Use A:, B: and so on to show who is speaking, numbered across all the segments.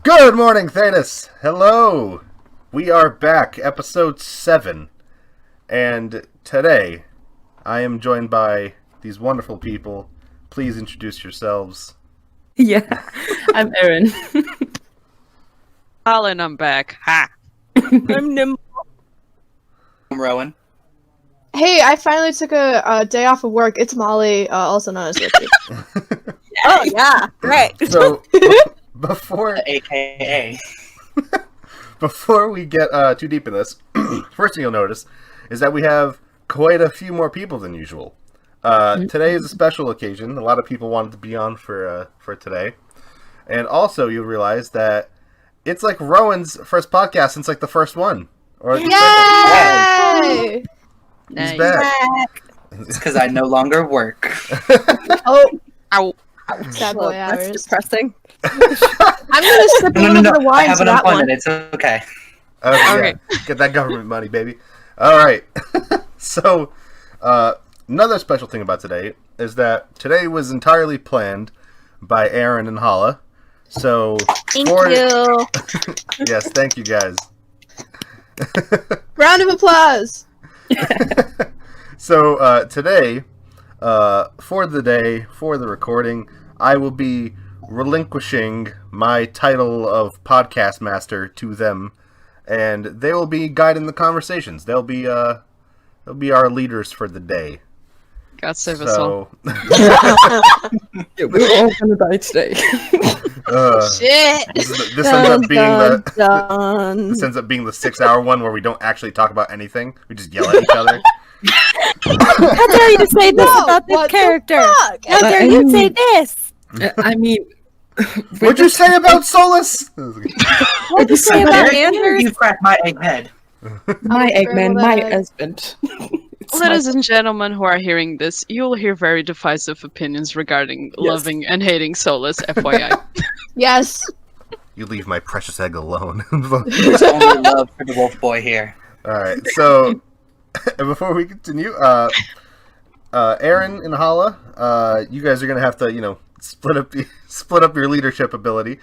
A: Good morning, THEDAS! Hello! We are back, episode 7. And today, I am joined by these wonderful people. Please introduce yourselves.
B: Yeah, I'm Eirin.
C: Halla, and I'm back. Ha!
D: I'm Nimble.
E: I'm Rowan.
D: Hey, I finally took a day off of work. It's Molly, also known as Witchy.
B: Oh, yeah, great.
A: So, before
E: AKA.
A: before we get too deep in this, first thing you'll notice is that we have quite a few more people than usual. Today is a special occasion. A lot of people wanted to be on for today. And also, you'll realize that it's like Rowan's first podcast since like the first one. Or
D: Yay!
A: He's back.
E: It's because I no longer work.
D: Oh,
C: Ow.
D: sad boy
B: That's
D: hours.
B: depressing.
D: I'm gonna sip a little bit of
E: I
D: wine
E: have
D: to
E: an
D: that one.
E: appointment. It's okay.
A: Okay. Yeah. Get that government money, baby. Alright. So, another special thing about today is that today was entirely planned by Eirin and Halla. So,
D: Thank you.
A: Yes, thank you guys.
D: Round of applause.
A: So, today, for the recording, I will be relinquishing my title of podcast master to them, and they will be guiding the conversations. They'll be our leaders for the day.
C: God save us all.
B: Yeah, we're all gonna die today.
D: Shit.
A: This ends up being
B: dun.
A: this ends up being the 6-hour one where we don't actually talk about anything. We just yell at each other.
F: How dare you say this about this
D: what the
F: character?
D: fuck?
F: How dare you say this?
B: I mean,
A: What'd you say about Solas?
F: What'd you say about Anders?
E: You crack my egg head.
B: my Eggman, my
D: that.
B: husband. It's
C: Ladies and gentlemen who are hearing this, you will hear very divisive opinions regarding loving and hating Solas, FYI.
D: Yes.
A: You leave my precious egg alone.
E: It's only love for the wolf boy here.
A: Alright, so before we continue, Eirin and Halla, you guys are gonna have to, split up your leadership ability.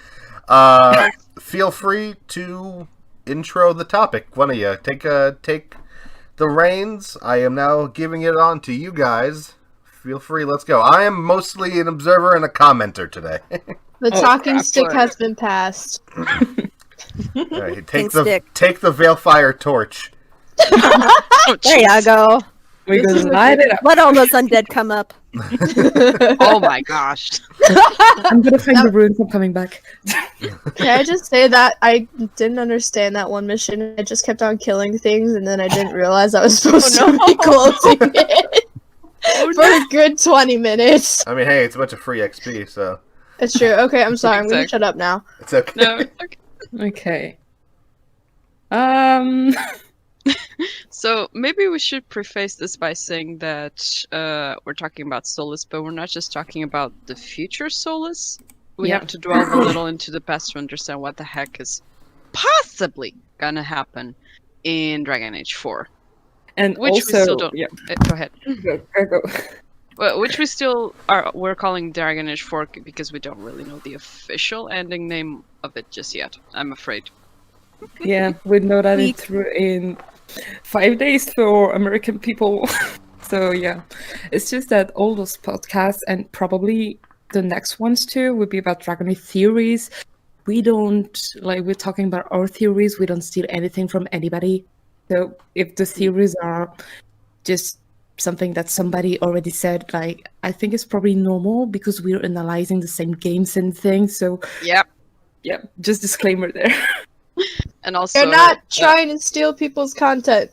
A: Feel free to intro the topic. One of you take the reins. I am now giving it on to you guys. Feel free. Let's go. I am mostly an observer and a commenter today.
D: The talking
C: crap.
D: stick has been passed.
A: Alright,
F: Pink stick.
A: take the Veilfire torch.
C: Oh,
F: There you go.
B: We're
D: This is
B: gonna light it up.
F: Let all those undead come up.
C: oh my gosh.
B: I'm gonna find the ruins. I'm coming back.
D: Can I just say that I didn't understand that one mission? I just kept on killing things, and then I didn't realize I was supposed to be closing it for a good 20 minutes.
A: I mean, hey, it's a bunch of free XP, so
D: It's true. Okay, I'm sorry. I'm gonna
C: Exactly.
D: shut up now.
A: it's okay.
C: No, okay.
B: Okay.
C: So maybe we should preface this by saying that we're talking about Solas, but we're not just talking about the future Solas. We
B: Yeah.
C: have to delve a little into the past to understand what the heck is possibly gonna happen in Dragon Age 4.
B: And
C: Which
B: also,
C: we still don't.
B: yeah,
C: Go ahead.
B: go.
C: Well, which we're calling Dragon Age 4 because we don't really know the official ending name of it just yet. I'm afraid.
B: Yeah, we know that it's in 5 days for American people. So yeah, it's just that all those podcasts and probably the next ones too would be about Dragon Age theories. We don't we're talking about our theories. We don't steal anything from anybody. So if the theories are just something that somebody already said, I think it's probably normal because we're analyzing the same games and things. So
C: Yep.
B: yeah, just disclaimer there.
C: And also,
D: We're not trying to steal people's content.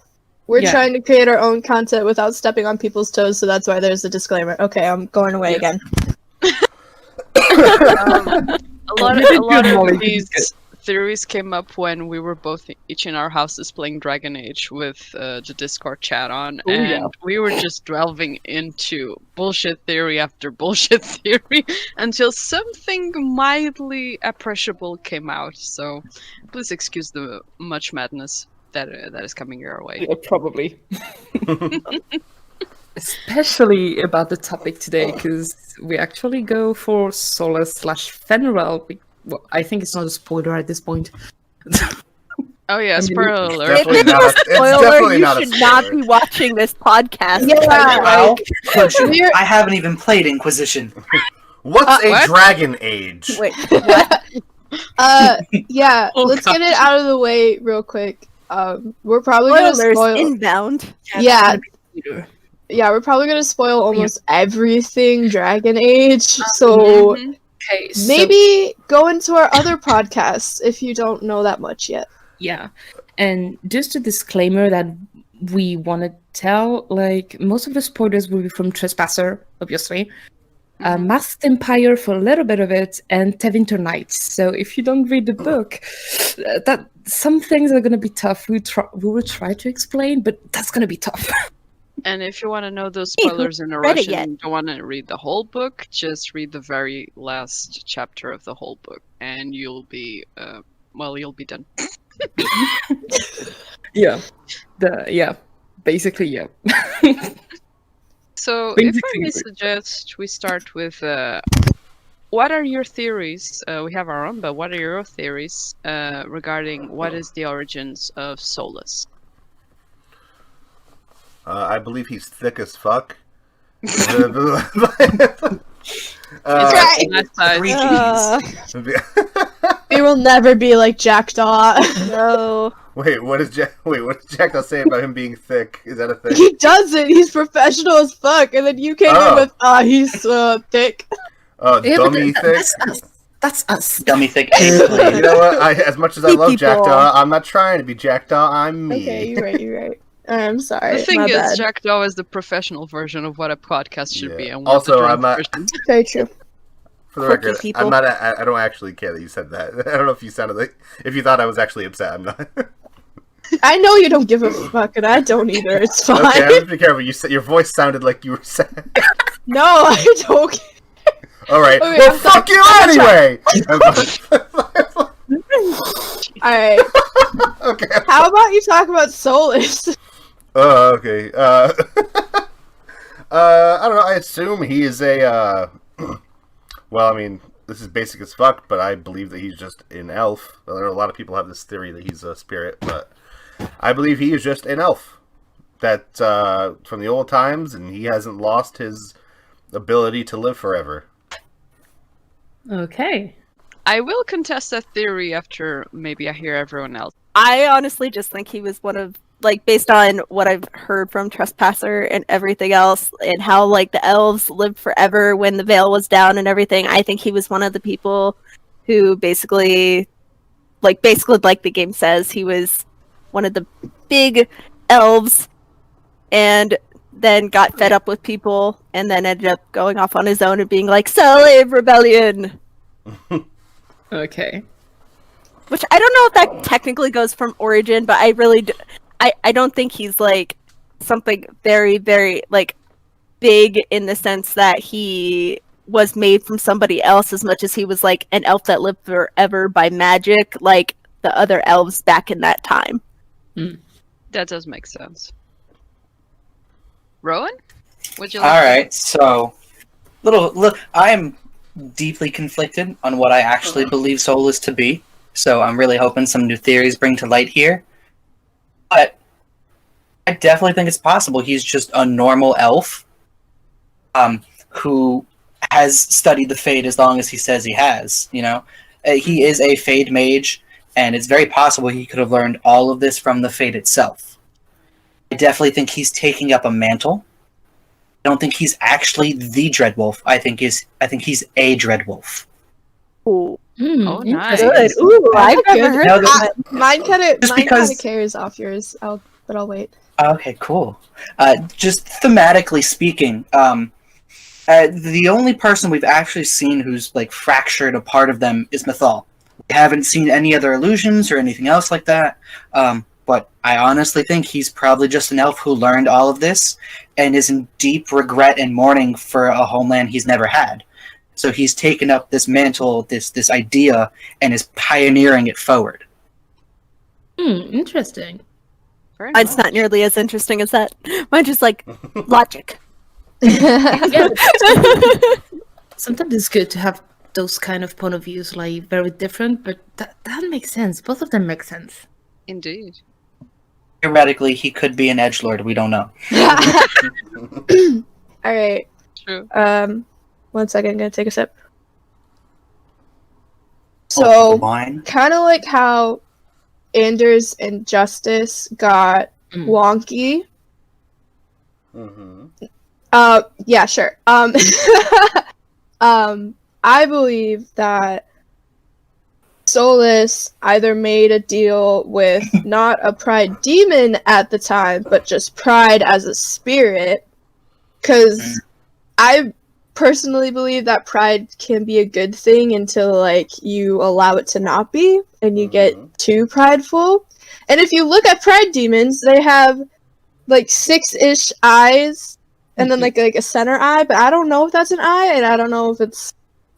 D: We're
B: Yeah.
D: trying to create our own content without stepping on people's toes, so that's why there's a disclaimer. Okay, I'm going away again.
C: a lot
B: Good, Molly.
C: of these theories came up when we were both each in our houses playing Dragon Age with the Discord chat on,
B: Oh,
C: and
B: yeah.
C: we were just delving into bullshit theory after bullshit theory until something mildly appreciable came out. So please excuse the much madness that is coming your way.
B: Yeah, probably. Especially about the topic today, because we actually go for Solas / Fenrir. well, I think it's not a spoiler at this point.
C: Oh yeah,
B: I mean,
C: spoiler
F: If
C: alert.
A: Definitely
F: it's
A: not
F: a
A: a- it's
F: spoiler,
A: definitely
F: you
A: not a
F: should not
A: spoiler.
F: be watching this podcast.
D: Yeah.
E: Well, question.
D: We're-
E: I haven't even played Inquisition.
A: What's a
C: what?
A: dragon age?
F: Wait, what?
D: Yeah,
C: Oh,
D: let's get it out of the way real quick. We're probably gonna
F: Spoilers
D: spoil.
F: inbound.
D: Yeah, yeah, we're probably gonna spoil almost everything Dragon Age. So
C: Mhm.
B: Okay, so,
D: maybe go into our other podcasts if you don't know that much yet.
B: yeah, and just a disclaimer that we want to tell, like, most of the spoilers will be from Trespasser, obviously, Masked Empire for a little bit of it, and Tevinter Nights. So if you don't read the book, that some things are going to be tough. We will try to explain, but that's going to be tough.
C: And if you want to know those
F: Hey, who
C: spoilers in a
F: read it
C: rush
F: yet?
C: and don't want to read the whole book, just read the very last chapter of the whole book, and you'll be you'll be done.
B: Yeah, basically, yeah.
C: So, if I
B: Basically,
C: may
B: but-
C: suggest we start with what are your theories? We have our own, but what are your theories regarding what is the origins of Solas?
A: I believe he's thick as fuck.
D: Right.
C: Last side.
E: Three
F: Uh,
E: Gs.
D: We will never be like Jackdaw.
F: no.
A: Wait, what does Jack Doll say about him being thick? Is that a thing?
D: He does it. He's professional as fuck, and then you came in with, he's thick.
A: Oh,
B: Yeah, but
A: dummy thick.
B: that's us. That's us.
E: Dummy thick
A: You
E: egg.
A: know what? As much as I
F: Hey,
A: love
F: people.
A: Jackdaw, I'm not trying to be Jackdaw. I'm me.
D: Okay, you're right. You're right. I'm sorry.
C: The thing
D: my
C: is,
D: bad.
C: Jackdaw is the professional version of what a podcast should be,
A: Yeah.
C: and we're
A: Also,
C: the drunk
A: I'm not-
C: version.
D: Very true.
A: For the
F: Quirky
A: record,
F: people.
A: I'm not. I don't actually care that you said that. I don't know if you sounded like if you thought I was actually upset. I'm not.
D: I know you don't give a fuck, and I don't either. It's fine.
A: Okay, I'm just be careful. You said your voice sounded like you were sad.
D: No, I don't.
A: All right.
D: Okay,
A: Well,
D: I'm
A: fuck you
D: sorry.
A: anyway.
D: All right.
A: Okay.
D: How about you talk about Solas?
A: Oh, okay. I don't know. I assume he is a. Well, I mean, this is basic as fuck, but I believe that he's just an elf. Well, a lot of people have this theory that he's a spirit, but I believe he is just an elf. That from the old times, and he hasn't lost his ability to live forever.
B: Okay.
C: I will contest that theory after maybe I hear everyone else.
F: I honestly just think he was one of, like, based on what I've heard from Trespasser and everything else, and how, like, the elves lived forever when the veil was down and everything. I think he was one of the people who basically, like the game says, he was one of the big elves, and then got fed up with people, and then ended up going off on his own and being like, slave rebellion!
B: Okay.
F: Which I don't know if that technically goes from origin, but I really I don't think he's like something very, very like big in the sense that he was made from somebody else as much as he was like an elf that lived forever by magic, like the other elves back in that time.
C: That does make sense. Rowan? Would you
E: All
C: like
E: right, so look, I am deeply conflicted on what I actually believe Solas to be. So I'm really hoping some new theories bring to light here. But I definitely think it's possible he's just a normal elf, who has studied the Fade as long as he says he has. You know, he is a Fade mage, and it's very possible he could have learned all of this from the Fade itself. I definitely think he's taking up a mantle. I don't think he's actually the Dreadwolf. I think he's a Dreadwolf.
F: Ooh,
C: Oh, nice.
F: good. Ooh, I've
D: That's
F: never
D: good.
F: heard
E: No,
F: that.
D: Mine kind of
E: Just because-
D: carries off yours. But I'll wait.
E: Okay, cool. Just thematically speaking, the only person we've actually seen who's like fractured a part of them is Mythal. We haven't seen any other illusions or anything else like that. But I honestly think he's probably just an elf who learned all of this and is in deep regret and mourning for a homeland he's never had. So he's taken up this mantle, this idea, and is pioneering it forward.
B: Interesting.
C: Very
F: Mine's
C: nice.
F: not nearly as interesting as that. Mine's just like logic.
B: Yeah, sometimes it's good to have those kind of point of views like very different, but that makes sense. Both of them make sense.
C: Indeed.
E: Theoretically, he could be an edgelord. We don't know.
D: All right.
C: True.
D: 1 second. I'm gonna take a sip.
E: The
D: So,
E: wine.
D: kind of like how Anders and Justice got wonky.
A: Mm-hmm.
D: Yeah, sure. I believe that Solas either made a deal with not a pride demon at the time, but just pride as a spirit. Because I personally believe that pride can be a good thing until, like, you allow it to not be, and you get too prideful. And if you look at pride demons, they have, like, 6-ish eyes, and then, like a center eye, but I don't know if that's an eye, and I don't know if it's...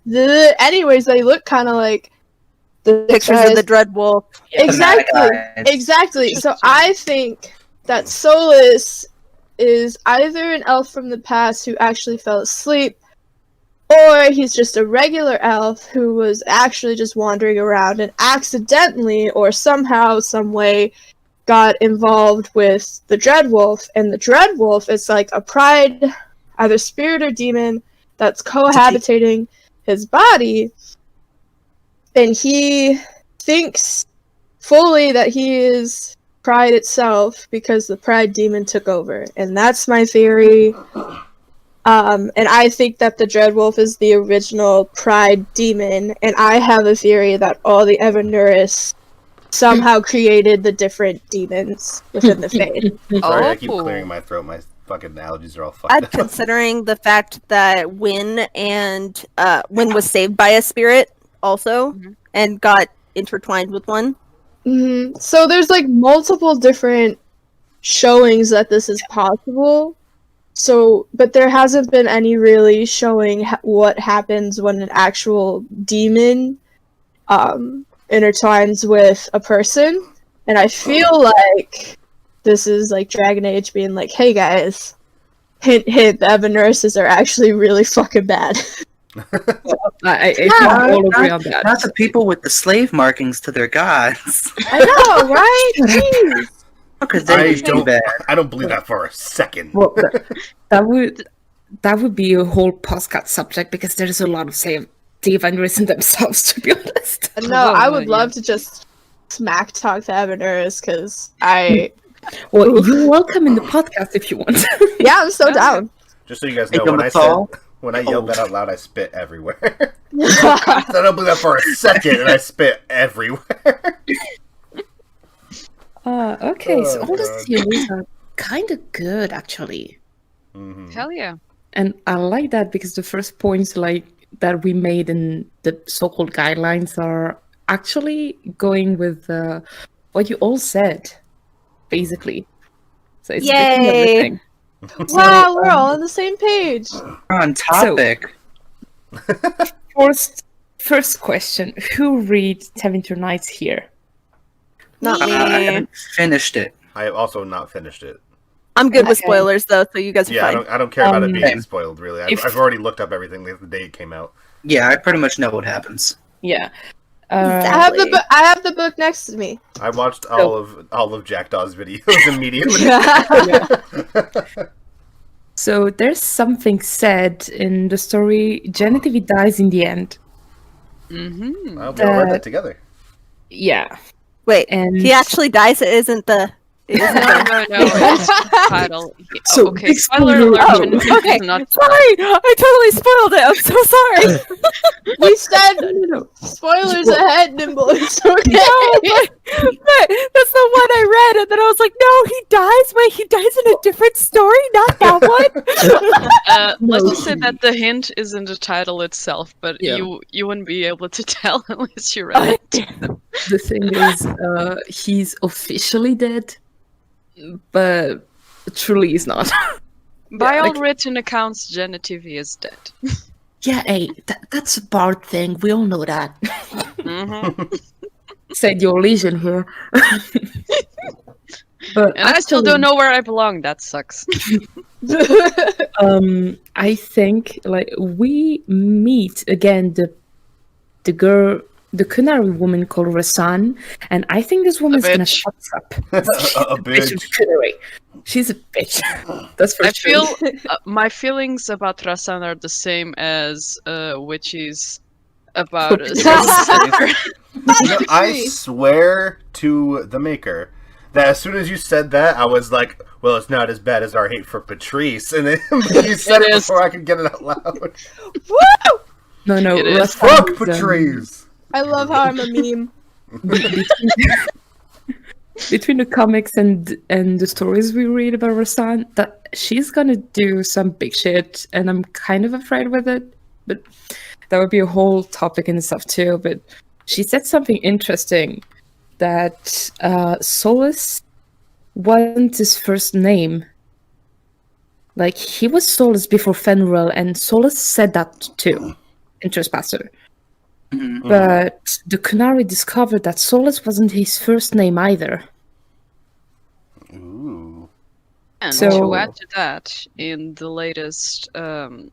D: Anyways, they look kind of like... the
F: Pictures of the Dread Wolf.
D: Exactly. So I think that Solas is either an elf from the past who actually fell asleep, or he's just a regular elf who was actually just wandering around and accidentally or somehow, some way, got involved with the Dreadwolf. And the Dreadwolf is like a pride, either spirit or demon, that's cohabitating his body. And he thinks fully that he is pride itself because the pride demon took over. And that's my theory. And I think that the Dreadwolf is the original pride demon. And I have a theory that all the Evanurus somehow created the different demons within the Fade.
A: Sorry, I keep clearing my throat. My fucking allergies are all fucked up.
F: Considering the fact that Wynn was saved by a spirit also and got intertwined with one.
D: So there's like multiple different showings that this is possible. So, but there hasn't been any really showing what happens when an actual demon intertwines with a person. And I feel like this is like Dragon Age being like, hey guys, hint hint, the Evanurses are actually really fucking bad.
B: I can all agree on that.
E: Not the people with the slave markings to their gods.
D: I know, right? Jeez.
E: How could they do that?
A: I don't believe that for a second.
B: Well, that would be a whole podcast subject because there's a lot of the Evanurus in themselves, to be honest.
D: No, I would love to just smack talk to Evanurus because I.
B: Well, you're welcome in the podcast if you want.
D: Yeah, I'm so down.
A: Just so you guys know, when I yelled that out loud, I spit everywhere. I don't believe that for a second, and I spit everywhere.
B: Okay, so all the theories are kind of good, actually.
C: Hell yeah.
B: And I like that because the first points like that we made in the so-called guidelines are actually going with what you all said, basically. So it's
F: yay!
D: Wow, we're all on the same page.
E: We're on topic.
B: So, first question: who read Tevinter Nights here?
F: Not me.
E: I haven't finished it.
A: I have also not finished it.
F: I'm good with spoilers though, so you guys are fine.
A: I don't care about it being spoiled, really. I've already looked up everything the day it came out.
E: Yeah, I pretty much know what happens.
B: Yeah.
D: I have the book next to me.
A: I watched all of Jackdaw's videos immediately.
B: So there's something said in the story. Genevieve dies in the end.
A: Well, we all read that together.
B: Yeah.
F: Wait,
B: and
F: he actually dies. It isn't the.
C: No. It's the title.
B: So,
C: okay, spoiler alert.
F: Okay,
C: Not
F: sorry, I totally spoiled it. I'm so sorry.
D: We said spoilers ahead, Nimble. It's okay.
F: No, but that's the one I read, and then I was like, "No, he dies. Wait, he dies in a different story, not that one."
C: Let's just say that the hint is in the title itself, but you wouldn't be able to tell unless you read it.
B: The thing is, he's officially dead, but truly he's not.
C: By all written accounts, Genevieve is dead.
B: Yeah, hey, that's a Bard thing. We all know that. Said your legion here. But
C: and I still don't know where I belong. That sucks.
B: I think like we meet again the the Kunari woman called Rasan, and I think this woman's gonna
C: bitch.
B: shut us up.
A: A bitch.
B: Kunari. She's a bitch. That's for
C: I
B: sure.
C: feel my feelings about Rasan are the same as Witchy's about
A: I swear to the maker that as soon as you said that, I was like, well, it's not as bad as our hate for Patrice. And then you said it before I could get it out loud.
D: Woo!
B: No,
C: It is.
B: Rasan
A: Fuck
B: is,
A: Patrice!
D: I love how I'm a meme.
B: between the comics and the stories we read about Rasan, that she's gonna do some big shit, and I'm kind of afraid with it. But that would be a whole topic in itself too. But she said something interesting that Solas wasn't his first name. Like, he was Solas before Fenrir, and Solas said that too in Trespasser. But the Kunari discovered that Solas wasn't his first name either.
A: Ooh.
C: And
B: So-
C: to add to that, in the latest artwork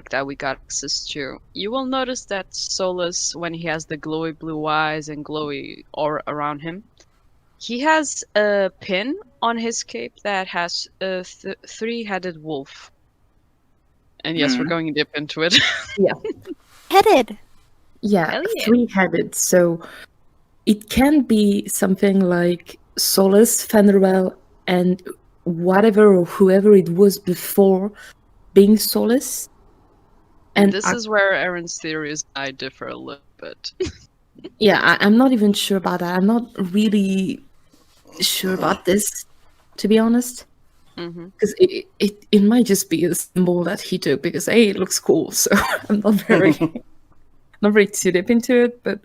C: that we got access to, you will notice that Solas, when he has the glowy blue eyes and glowy aura around him, he has a pin on his cape that has a three-headed wolf. And yes, we're going to dip into it.
F: Headed.
B: Yeah,
C: Hell yeah.
B: three-headed. So it can be something like Solas, Fenrir, and whatever or whoever it was before being Solas.
C: And this is where Eirin's theories and I differ a little bit.
B: Yeah, I'm not even sure about that. I'm not really sure about this, to be honest. Because it might just be a symbol that he took because A, it looks cool, so I'm not very too deep into it, but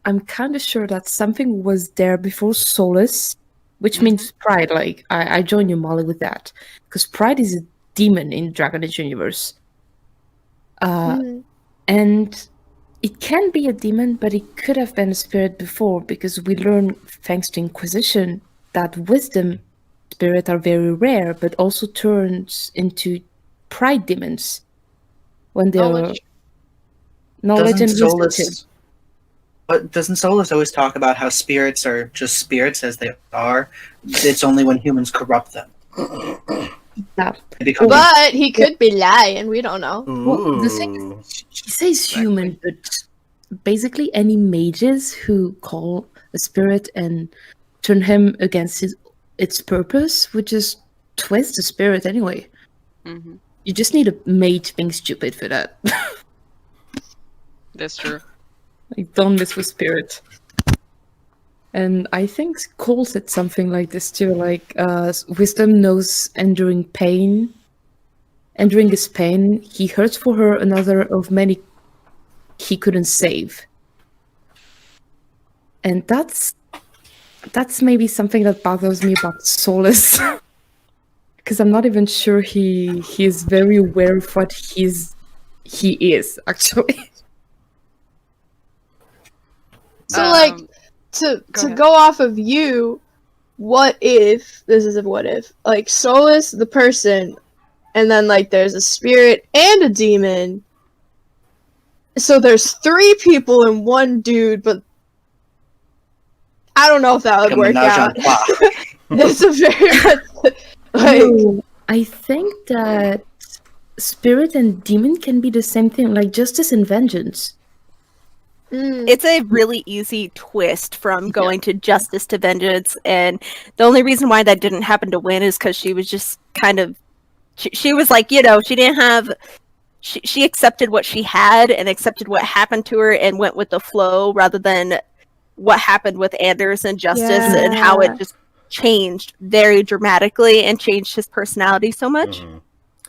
B: I'm kind of sure that something was there before Solas, which means Pride. Like, I join you, Molly, with that. Because Pride is a demon in Dragon Age universe. And it can be a demon, but it could have been a spirit before, because we learn, thanks to Inquisition, that wisdom spirits are very rare, but also turns into pride demons when they're knowledge and wisdom too.
E: But doesn't Solas always talk about how spirits are just spirits as they are? It's only when humans corrupt them.
B: Yeah.
E: They become
D: But he could be lying. We don't know.
B: Well, the thing
A: Ooh.
B: is, he says human, but basically any mages who call a spirit and turn him against its purpose would just twist the spirit anyway. You just need a mage being stupid for that.
C: That's true.
B: Like, don't mess with spirit. And I think Cole said something like this too, like wisdom knows enduring pain. Enduring his pain, he hurts for her another of many he couldn't save. And that's maybe something that bothers me about Solas. Because I'm not even sure he is very aware of what he is, actually.
D: So, like, to
C: ahead.
D: go off of you, what if, this is a what if, like, Solas, the person, and then, like, there's a spirit and a demon. So there's 3 people and 1 dude, but I don't know if that would work out. It's a very, like...
B: No, I think that spirit and demon can be the same thing, like justice and vengeance.
F: It's a really easy twist from going to justice to vengeance, and the only reason why that didn't happen to Win is because she was just kind of... She was like, you know, she didn't have... She accepted what she had and accepted what happened to her and went with the flow rather than what happened with Anders and Justice and how it just changed very dramatically and changed his personality so much.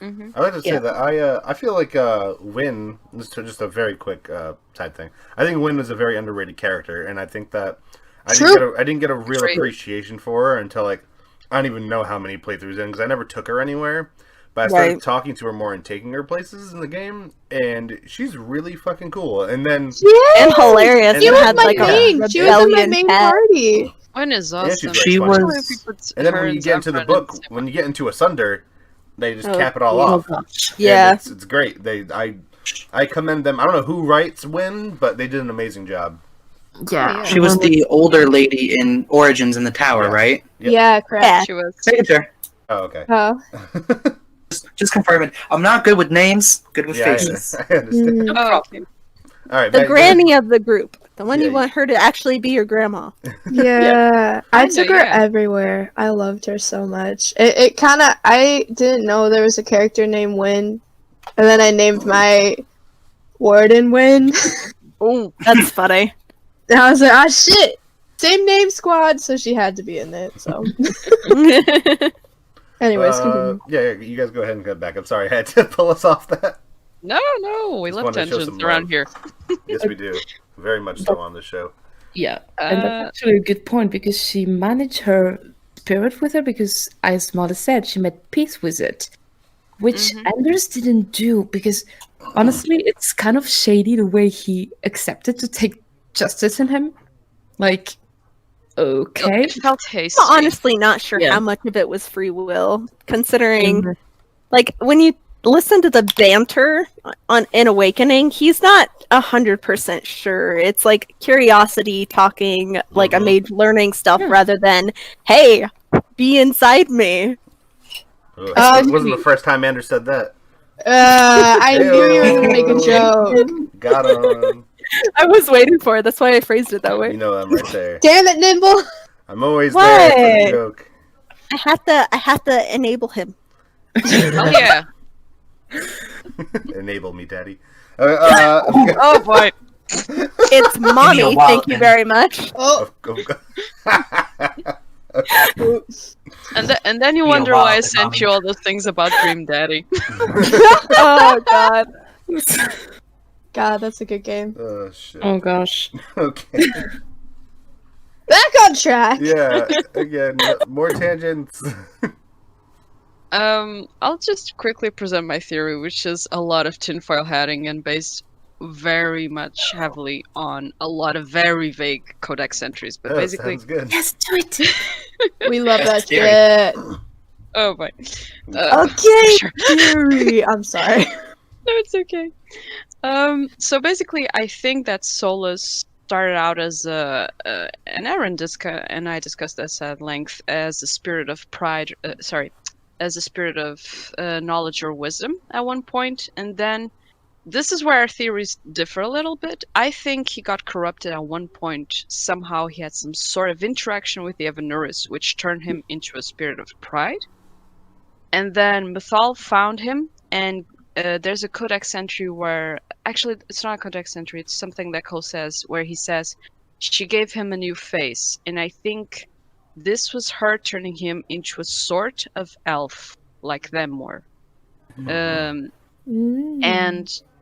A: I like to say that I feel like Win, just a very quick side thing, I think Win was a very underrated character, and I think that I didn't get a real appreciation for her until, like, I don't even know how many playthroughs in, because I never took her anywhere. But I started talking to her more and taking her places in the game, and she's really fucking cool. And then
F: And hilarious.
D: She
F: and
D: was
F: had,
D: my
F: like,
D: main. She was in my main party.
C: Win is
A: Yeah,
C: awesome.
A: she's
E: very funny. And then
C: Her
A: when you
C: and
A: get into the
C: Zephyr
A: book,
C: and
A: when you get into Asunder, they just cap it all off.
F: Yeah.
A: And it's great. I commend them. I don't know who writes when, but they did an amazing job.
B: Yeah.
E: She was the older lady in Origins in the tower,
A: Yes.
E: right?
A: Yep.
D: Yeah, correct.
F: Yeah.
C: She was.
E: Making sure.
A: Oh, okay.
D: Oh.
E: Just confirming. I'm not good with names. Good with
A: Yeah,
E: faces.
A: I understand.
C: Oh, okay.
A: All right,
F: The
A: Meg,
F: granny of the group. The one
A: Yeah,
F: you want her to actually be your grandma.
D: Yeah, I
C: Kinda,
D: took her
C: yeah.
D: everywhere. I loved her so much. It kind of, I didn't know there was a character named Win, and then I named my warden Win.
F: Oh, that's funny.
D: And I was like, ah, shit, same name squad, so she had to be in it. So, anyways, continue.
A: yeah, you guys go ahead and get back. I'm sorry, I had to pull us off that.
C: No, we
A: Just
C: love
A: wanted to show
C: tangents
A: some
C: around
A: love.
C: here.
A: Yes, we do. Very much so on the show.
B: Yeah, and
C: Uh,
B: that's actually a good point because she managed her spirit with her because, as Mother said, she made peace with it, which Anders didn't do because, honestly, it's kind of shady the way he accepted to take justice in him. Like, okay.
C: It felt hasty.
F: I'm honestly not sure
B: Yeah.
F: how much of it was free will, considering,
B: Mhm.
F: like, when you listen to the banter in Awakening, he's not 100% sure. It's like curiosity talking, like a maid learning stuff,
B: Yeah.
F: rather than, hey, be inside me.
A: Ugh, it wasn't the first time Anders said that.
D: I knew you were gonna make a joke.
A: Got him.
F: I was waiting for it. That's why I phrased it that way.
A: You know I'm right there.
D: Damn it, Nimble!
A: I'm always there for the
F: What?
A: joke.
F: I have to enable him.
C: Oh yeah.
A: Enable me, daddy.
C: Oh boy.
F: It's mommy.
E: a while
F: Thank you
E: then.
F: very much.
D: Oh,
C: And then you
E: Be a
C: wonder
E: wild
C: why I
E: and
C: sent
E: mommy.
C: you all those things about Dream Daddy.
F: Oh god.
D: God, that's a good game.
A: Oh shit.
B: Oh gosh.
A: Okay.
D: Back on track!
A: Yeah. Again, more tangents.
C: I'll just quickly present my theory, which is a lot of tinfoil hatting and based very much heavily on a lot of very vague codex entries. But
A: Oh,
C: basically,
A: sounds good.
B: Yes, do it.
D: We love that
E: Scary.
D: shit.
C: oh boy.
D: Okay,
C: Sure.
D: theory. I'm sorry.
C: No, it's okay. So basically, I think that Solas started out as and Eirin and I discussed this at length as a spirit of pride. As a spirit of knowledge or wisdom at one point, and then this is where our theories differ a little bit. I think he got corrupted at one point. Somehow he had some sort of interaction with the Evanuris, which turned him into a spirit of pride. And then Mythal found him, and there's a codex entry where, actually it's not a codex entry, it's something that Cole says, where he says she gave him a new face, and I think this was her turning him into a sort of elf, like them were. And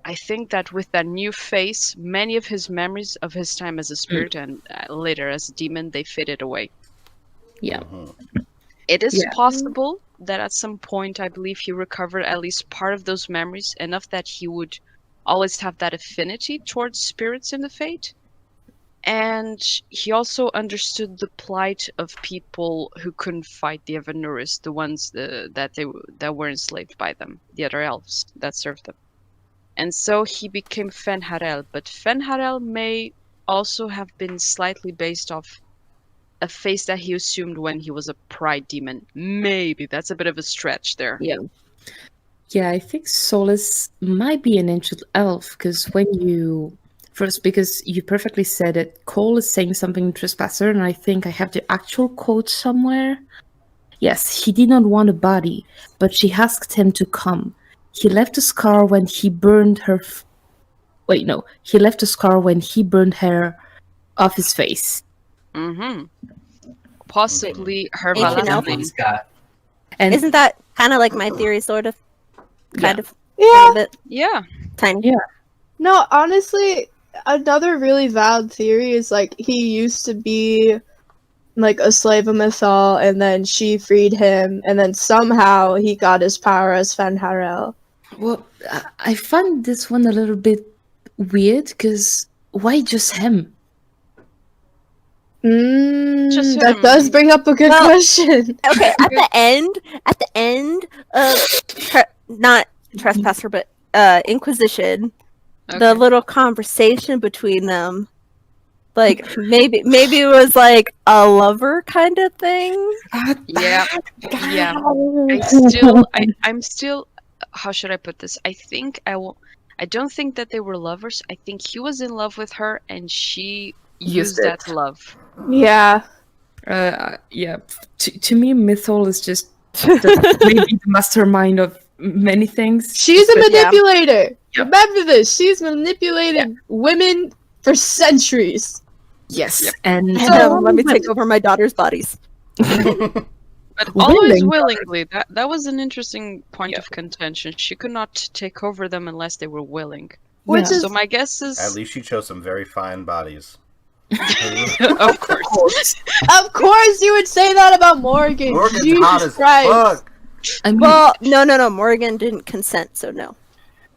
C: I think that with that new face, many of his memories of his time as a spirit and later as a demon, they faded away.
B: Yeah.
C: It is
B: Yeah.
C: possible that at some point, I believe he recovered at least part of those memories, enough that he would always have that affinity towards spirits in the fate. And he also understood the plight of people who couldn't fight the Evanuris, the ones that were enslaved by them, the other elves that served them. And so he became Fenharel, but Fenharel may also have been slightly based off a face that he assumed when he was a pride demon. Maybe, that's a bit of a stretch there.
B: Yeah. Yeah, I think Solas might be an ancient elf because because you perfectly said it, Cole is saying something in Trespasser, and I think I have the actual quote somewhere. Yes, he did not want a body, but she asked him to come. He left a scar when he burned her. He left a scar when he burned hair off his face.
C: Possibly her
F: Ancient elf.
C: Valentine.
E: Scott.
B: And
F: Isn't that kind of like my theory, sort of? Kind of. A
D: Yeah.
F: little bit
C: Yeah.
F: tiny.
B: Yeah.
D: No, honestly, another really valid theory is like he used to be like a slave of Mythal, and then she freed him, and then somehow he got his power as Fenharel.
B: well, I find this one a little bit weird because why just him?
C: Just
D: That
C: him.
D: does bring up a good
F: Well-
D: question.
F: Okay, at the end of not Trespasser, but Inquisition,
C: Okay.
F: the little conversation between them, like maybe it was like a lover kind of thing.
C: Yeah. Yeah. I'm still. How should I put this? I don't think that they were lovers. I think he was in love with her, and she used
B: it.
C: that love.
D: Yeah.
B: Yeah. To me, Mythol is just maybe the mastermind of many things.
D: She's a
B: But yeah.
D: manipulator.
B: Yeah.
D: Remember this. She's manipulated women for centuries.
B: Yes, and
F: Let me take over my daughter's bodies.
C: But always
B: Willing.
C: willingly. That was an interesting point of contention. She could not take over them unless they were willing.
D: Which
B: Yeah.
D: is
C: So my guess is,
A: At least she chose some very fine bodies.
C: of course.
D: of course you would say that about Morgan.
A: Morgan's
D: Jesus
A: hot as
D: Christ.
A: fuck.
B: I mean,
F: Well, no. Morgan didn't consent, so no.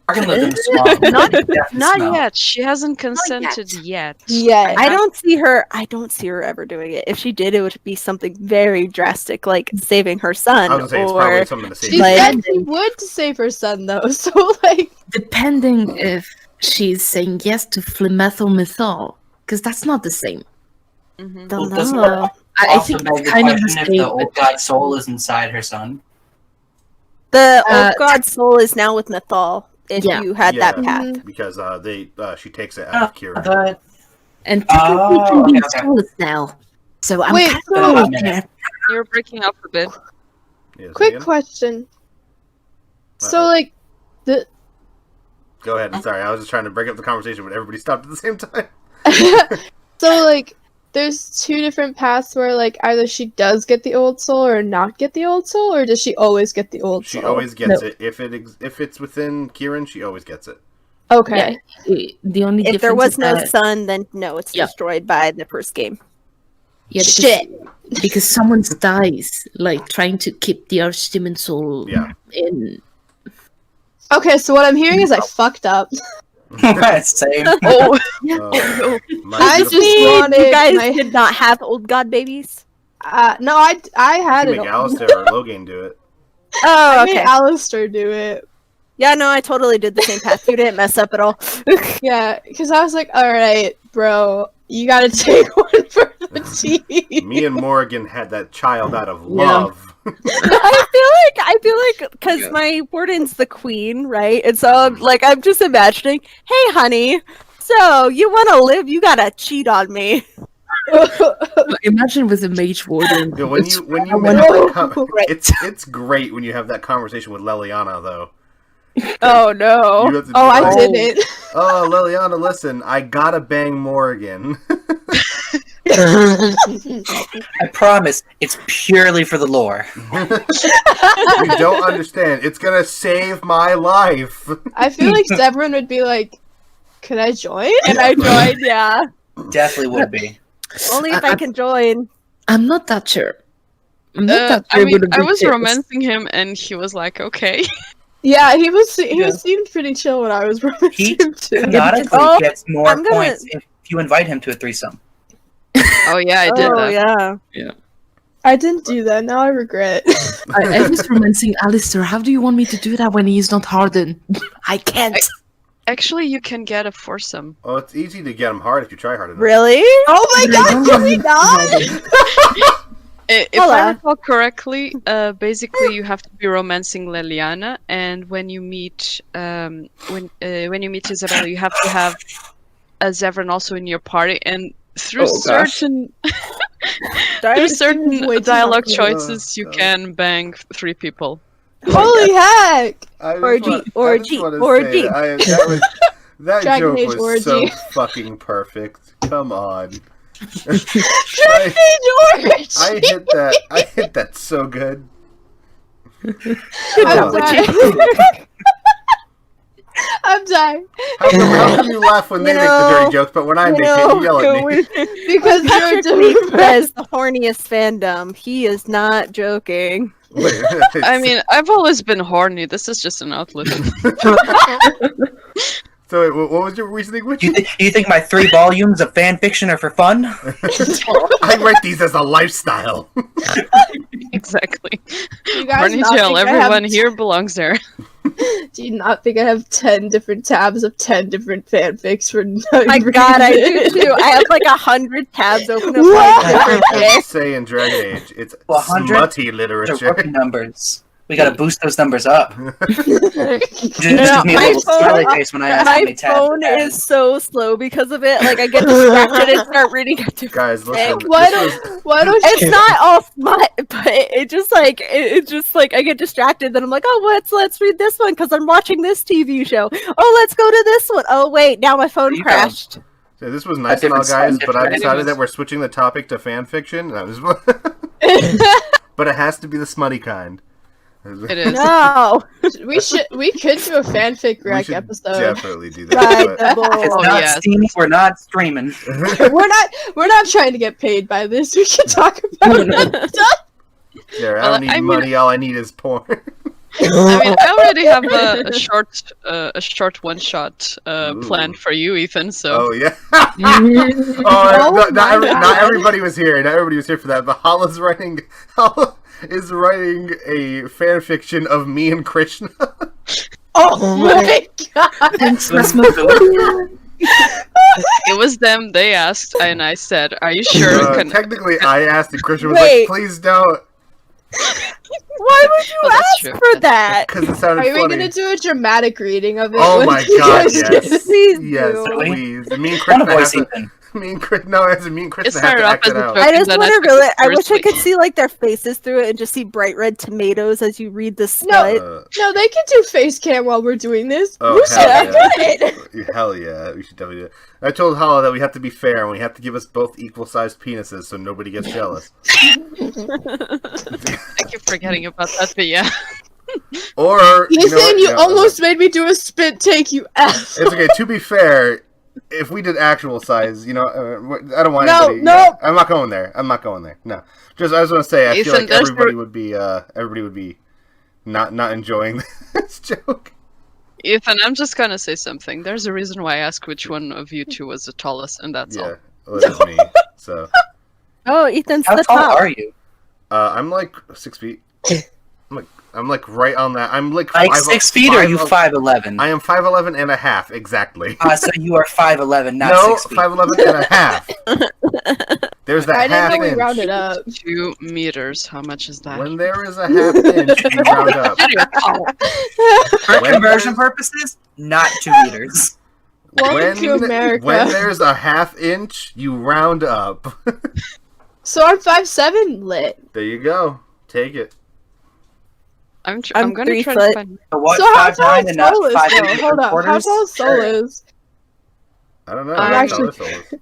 E: Morgan lived in a swamp.
C: Not
E: Death and
C: Not
E: snow.
C: yet. She hasn't consented yet.
D: Yeah.
F: I don't see her ever doing it. If she did, it would be something very drastic, like saving her son,
A: I was gonna say it's probably
F: or
A: something to say.
D: She
F: Like-
D: said she would save her son though, so like
B: depending if she's saying yes to Flimethyl Mythol, because that's not the same.
C: Mhm.
F: don't
E: Well, doesn't
F: know.
E: that
B: I
E: also
B: think
E: beg
B: it's
E: the
B: kind of the
E: question if
B: same.
E: the old god soul is inside her son?
F: The
B: Uh,
F: old god soul is now with Nathal. If
B: Yeah.
F: you had that
A: Yeah.
F: path,
A: Because she takes it out of Kieran.
E: The
B: And
E: Oh,
B: technically can be
E: okay.
B: Solas now. So I'm
D: Wait,
B: kind
E: so-
B: of
E: a minute.
C: You're breaking up a bit.
A: Yes,
D: quick
A: Megan?
D: question. So
A: Uh-oh.
D: like the
A: Go ahead. Sorry, I was just trying to break up the conversation, but everybody stopped at the same time.
D: so like there's two different paths where like either she does get the old soul or not get the old soul, or does she always get the old
A: She
D: soul?
A: always gets
B: No.
A: it. If it's within Kieran, she always gets it.
D: Okay.
B: the only
F: if there
B: difference
F: was
B: is
F: no
B: that-
F: sun, then no, it's
B: Yeah.
F: destroyed by the first game.
B: yeah, because,
D: Shit.
B: because someone dies, like trying to keep the Archdemon soul
A: Yeah.
B: in.
D: Okay, so what I'm hearing is I fucked up.
E: Same.
C: Oh,
A: My
D: I
A: beautiful-
D: just wanted
F: you guys
D: my-
F: did not have old god babies.
D: No, I had
A: You
D: it.
A: make Alistair or Logan do it.
F: Oh,
D: I made
F: okay.
D: Alistair do it.
F: Yeah, no, I totally did the same path. You didn't mess up at all.
D: Yeah, because I was like, all right, bro, you gotta take one for the team.
A: Me and Morgan had that child out of
B: Yeah.
A: love.
F: I feel like because my warden's the queen, right? And so I'm just imagining, hey, honey, so you want to live? You gotta cheat on me.
B: Imagine with a mage warden.
A: Yeah, when
B: it's-
A: you have that
D: Right.
A: it's great when you have that conversation with Leliana though.
F: Oh no!
A: You have to be
D: Oh, I
A: like,
D: didn't.
A: Oh, Leliana, listen, I gotta bang Morgan.
E: I promise, it's purely for the lore.
A: You don't understand. It's gonna save my life.
D: I feel like Severin would be like, could I join?
F: And I joined, yeah.
E: Definitely would be.
F: Only if I can join.
B: I'm not that sure. I'm not that
C: I
B: sure.
C: mean,
B: would
C: I
B: be
C: was
B: fierce.
C: romancing him, and he was like, "Okay."
D: Yeah, he
E: Yeah.
D: seemed pretty chill when I was romancing
E: He
D: him too.
E: canonically
F: Oh,
E: gets more
F: I'm gonna-
E: points if you invite him to a threesome.
C: Oh yeah, I did that.
F: Yeah.
D: I didn't do that. Now I regret.
B: I was romancing Alistair. How do you want me to do that when he's not hardened? I can't.
C: Actually, you can get a foursome.
A: Oh, it's easy to get him hard if you try hard enough.
F: Really?
D: Oh my
B: But I
D: god,
B: don't
D: can
B: want
D: we
B: him to be
D: not?
B: hardened.
C: If
F: Halla.
C: I recall correctly, basically you have to be romancing Leliana, and when you meet when you meet Isabella, you have to have a Zevran also in your party, and through
B: Oh, gosh.
C: certain
F: Sorry.
C: certain
D: way too
C: dialogue
D: complicated.
C: choices, you
A: God.
C: can bang 3 people.
D: Holy heck!
A: I just
F: Orgy,
A: want- I just
F: orgy,
A: wanna
F: orgy.
A: say, that
D: Dragon
A: joke
D: Age
A: was so
D: orgy.
A: fucking perfect. Come on.
D: Dragon Age
A: I hit that so good.
D: I'm sorry. I'm sorry.
A: How come you laugh when they make the dirty jokes, but when I make it, you yell at me?
D: Because
F: Patrick
D: you're
F: Meek
D: doing
F: has the horniest fandom. He is not joking.
A: Wait,
C: I mean, I've always been horny. This is just an outlet.
A: so wait, what was your reasoning,
E: Do
A: Witchy?
E: you think my 3 volumes of fan fiction are for fun?
A: I write these as a lifestyle.
C: Exactly.
D: You guys
C: Horny
D: not
C: jail.
D: think I
C: Everyone
D: have-
C: here belongs there.
D: Do you not think I have 10 different tabs of 10 different fanfics for no
F: My God, I do too. I have like 100 tabs open of like different
A: I
F: fics.
A: say in Dragon Age, it's
E: 100
A: smutty
E: Those are
A: literature.
E: rookie numbers. We gotta boost those numbers up. Just
F: No,
E: give me a
F: my
E: little
F: phone-
E: smiley face when I ask how
F: My
E: many tabs.
F: phone is so slow because of it. Like I get distracted and start reading a different
A: Guys, listen.
D: Why
A: this was-
D: don't
F: It's not all smut, but it just like it's just like I get distracted. Then I'm like, oh, let's read this one because I'm watching this TV show. Oh, let's go to this one. Oh wait, now my phone
E: There you go.
F: crashed.
A: So this was nice and all,
E: different
A: guys,
E: side,
A: but I
E: different
A: decided
C: animes.
A: that we're switching the topic to fan fiction. But it has to be the smutty kind.
C: It is.
F: No,
D: we could do a fanfic
A: We
D: rec
A: should
D: episode.
A: definitely do
F: right,
A: that.
E: If it's
C: Oh,
E: not
C: yes.
E: Steam, we're not streaming.
A: But
D: We're not trying to get paid by this. We can talk about it.
A: yeah, I
C: Well,
A: don't need
C: I mean-
A: money. All I need is porn.
C: I mean, I already have a short one shot
A: Ooh.
C: planned for you, Ethan. So
A: Oh yeah.
B: Oh,
A: not
D: my God.
A: everybody was here. Not everybody was here for that. But Halla is writing a fan fiction of me and Krishna.
D: Oh my god!
C: it was them. They asked, and I said, "Are you sure?"
A: Technically, I asked, and Krishna was
F: Wait.
A: like, "Please don't,"
F: why would you
C: Oh, that's
F: ask
C: true.
F: for that?
A: because it sounded
D: Are we
A: funny.
D: gonna do a dramatic reading of it?
A: Oh
D: when
A: my
D: you
A: god,
D: guys
A: yes.
D: get it?
F: Please
A: Yes,
F: do.
A: please. And me and
E: Wanna
A: Krishna
E: voice
A: have to,
E: Ethan.
A: me and Krishna, no, as in me and
C: It
A: Krishna have
C: started
A: to
C: off
A: act
C: as
A: it
C: a
A: out.
C: joke.
F: I just
C: then
F: want
C: I
F: to
C: took
F: really.
C: it
F: I wish I
C: seriously.
F: could see like their faces through it and just see bright red tomatoes as you read the
D: No.
F: smut.
D: No, they can do face cam while we're doing this.
A: Oh,
D: Who said
A: hell
D: I
A: yeah.
D: could?
A: Hell yeah, we should definitely do it. I told Halla that we have to be fair and we have to give us both equal-sized penises so nobody gets jealous.
C: I keep forgetting about that, but yeah.
A: Or
D: Ethan,
A: you, know what?
D: you
A: Yeah,
D: almost made me do a spit take, you F.
A: It's okay. To be fair, if we did actual size, I don't want
D: No,
A: anybody.
D: no.
A: Yeah, I'm not going there. No. Just I was going to say, I feel
C: Ethan,
A: like
C: there's
A: everybody would be not enjoying this joke.
C: Ethan, I'm just gonna say something. There's a reason why I asked which one of you two was the tallest, and that's
A: Yeah,
C: all.
A: well, that's me. So
F: Oh, Ethan's
E: How
F: the
E: tall
F: top.
E: are you?
A: I'm like 6 feet. I'm like right on that. I'm like
E: Like
A: 5
E: 6 feet, or are you 5'11"?
A: I am 5'11" and a half exactly.
E: So you are 5'11", not
A: No,
E: 6 feet.
A: 5'11" and a half. There's that
D: I didn't
A: half
D: know we
A: inch.
D: rounded up.
C: 2 meters. How much is that?
A: When there is a half inch, you round up.
E: For
A: When
E: conversion
A: there's-
E: purposes, not 2 meters.
D: Welcome to America.
A: When there's a half inch, you round up.
D: So I'm 5'7" lit.
A: There you go. Take it.
C: I'm
F: I'm
C: gonna
F: 3
C: try
F: foot.
C: to find.
E: So what,
D: So how tall
E: 5'9"
D: is
E: and not
D: Solas,
E: 5'8"
D: though? Hold up. How tall is
E: Sure.
D: Solas?
A: I don't know.
C: I'm
A: That's
D: actually-
A: how this is.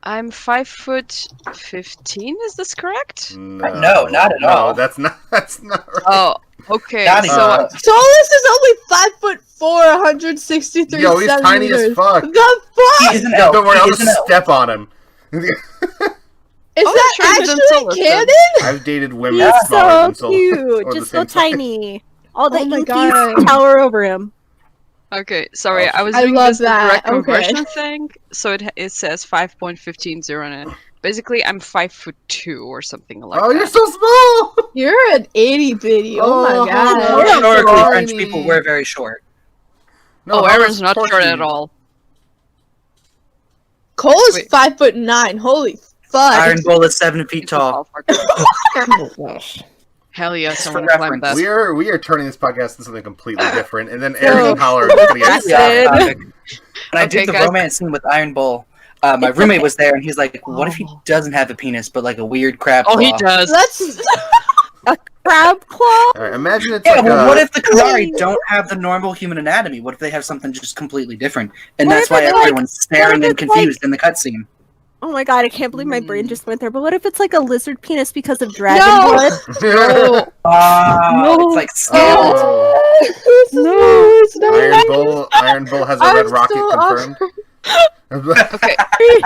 C: I'm 5'15". Is this correct?
E: No, not at
A: no,
E: all.
A: That's not right.
C: Oh, okay.
E: Not
C: So
A: Uh,
D: Solas is only 5'4", 163
A: Yo, he's tiny as
D: centimeters.
A: fuck.
D: The fuck?
E: He's an
A: Yo,
E: elf.
A: don't worry, I'll
E: He is
A: just
E: an elf.
A: step on him.
D: Is
C: Oh,
D: that
C: sure, he's in
D: actually
C: Solas, then.
D: canon?
A: I've dated women
F: He's
A: smaller
F: so
A: than
F: cute,
A: or the
F: just so
A: same size.
F: tiny. All the
D: Oh my
F: inkies
D: God.
F: tower over him.
C: Okay, sorry,
A: Oh,
C: I was
D: I
C: doing
D: love
C: this the direct
D: that, okay.
C: conversion thing, so it says 5.150 on it. Basically, I'm 5'2" or something like
A: Oh,
C: that.
A: you're so small.
D: You're an itty bitty. Oh
A: Oh,
D: my god.
A: oh,
D: That's
E: Historically,
A: tiny.
E: French people were very short.
A: No,
C: Oh,
A: Halla's
C: Aaron's not short
A: torchy.
C: at all.
D: Cole is
C: Wait.
D: 5'9". Holy fuck.
E: Iron Bull is 7 feet
C: He's a
E: tall.
C: fucker.
B: oh gosh.
C: Hell yes, I
E: for
C: want to climb
E: reference.
C: that.
A: We are turning this podcast into something completely different, and then
F: So-
A: Aaron and Holler are just gonna get
F: That's
E: Yeah,
F: it.
E: topic. When I
C: Okay,
E: did the
C: guys.
E: romance scene with Iron Bull, my
F: It's
E: roommate
F: okay.
E: was there, and he's like, "What if he doesn't have a penis, but like a weird crab
C: Oh, he
E: claw?"
C: does.
D: Let's.
F: Crab claw?
A: All right, imagine it's
E: Yeah,
A: like
E: well,
A: a,
E: what if the Kalari don't have the normal human anatomy? What if they have something just completely different? And
F: What
E: that's
F: if
E: why
F: it's like-
E: everyone's staring
F: what if
E: and
F: it's like-
E: confused in the cutscene.
F: Oh my god, I can't believe my brain just went there. But what if it's like a lizard penis because of dragon
D: No!
F: blood?
E: It's like scaled.
A: Oh.
D: It's not.
A: Iron Bull has a
D: I'm
A: red rocket
D: so
A: confirmed.
C: Okay,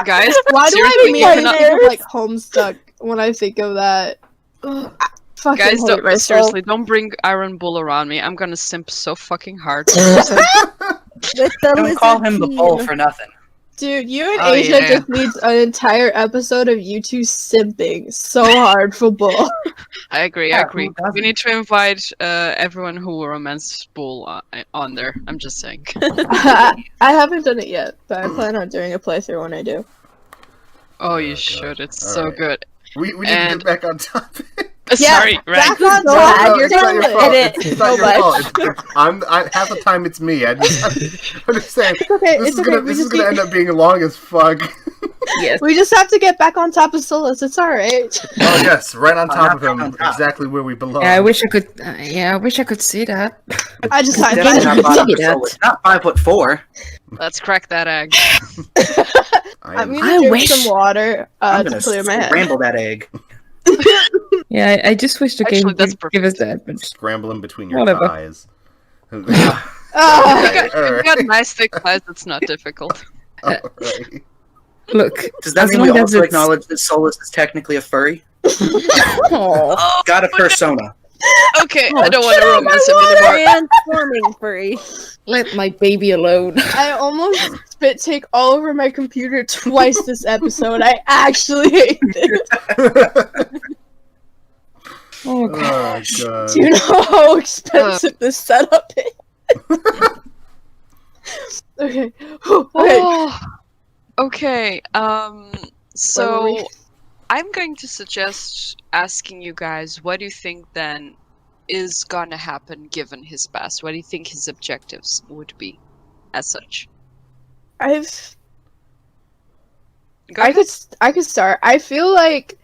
C: guys,
D: Why do I
C: seriously,
D: immediately
C: you cannot-
D: think of like Homestuck when I think of that? Ugh, I fucking
C: guys,
D: hate
C: don't,
D: myself.
C: seriously, don't bring Iron Bull around me. I'm gonna simp so fucking hard.
F: With the
E: Don't call
F: lizard
E: him the
F: peen.
E: bull for nothing.
D: Dude, you and
C: Oh,
D: Asia
C: yeah.
D: just needs an entire episode of you two simping so hard for Bull.
C: I agree.
E: Yeah,
C: I agree.
E: who doesn't?
C: We need to invite everyone who romance Bull on there. I'm just saying.
D: I haven't done it yet, but I plan on doing a playthrough when I do.
C: Oh, you
A: God.
C: should. It's
A: All
C: so
A: right.
C: good.
A: We need to
C: And-
A: get back on topic.
D: Yeah,
C: Sorry, right?
D: back on
F: So
D: track.
F: bad. You're
A: it's not your
F: gonna
A: fault.
F: edit
A: It's not
F: so
A: your
F: much.
A: fault. Half the time it's me. I'm just saying.
D: It's okay.
A: This
D: It's
A: is
D: okay.
A: gonna
D: We
A: this is
D: just
A: gonna
D: need,
A: end up being long as fuck.
B: Yes.
D: we just have to get back on top of Solas. It's all right.
A: Oh yes, right on top of him,
E: on top.
A: exactly where we belong.
B: Yeah, I wish I could. I wish I could see that.
D: I just had
E: Definitely not
B: I
E: bottom
B: see that.
E: solid. Not 5'4".
C: Let's crack that egg.
D: I'm
A: I
D: gonna drink
B: wish-
D: some water
E: I'm
D: to
E: gonna
D: clear my head.
E: scramble that egg.
B: Yeah, I just wish the
C: Actually,
B: game
C: that's
B: would give us that. But
A: scrambling between your
B: Whatever.
A: thighs.
D: Ah.
A: Okay, all
C: We've got
A: right.
C: nice thick thighs. It's not difficult.
A: All right.
B: look,
E: Does that
B: as
E: mean we
B: long as
E: also
B: it's-
E: acknowledge that Solas is technically a furry?
B: Aw.
E: Got a persona.
C: Okay, I don't want to romance him anymore.
F: Transforming furry.
B: Let my baby alone.
D: I almost spit take all over my computer twice this episode. I actually hate it.
B: Oh god.
A: Oh god.
D: Do you know how expensive this setup is? Okay. Okay.
C: Oh, okay.
D: Where
C: So
D: were we?
C: I'm going to suggest asking you guys, what do you think then is gonna happen given his past? What do you think his objectives would be, as such?
D: I
C: Go
D: could start. I feel like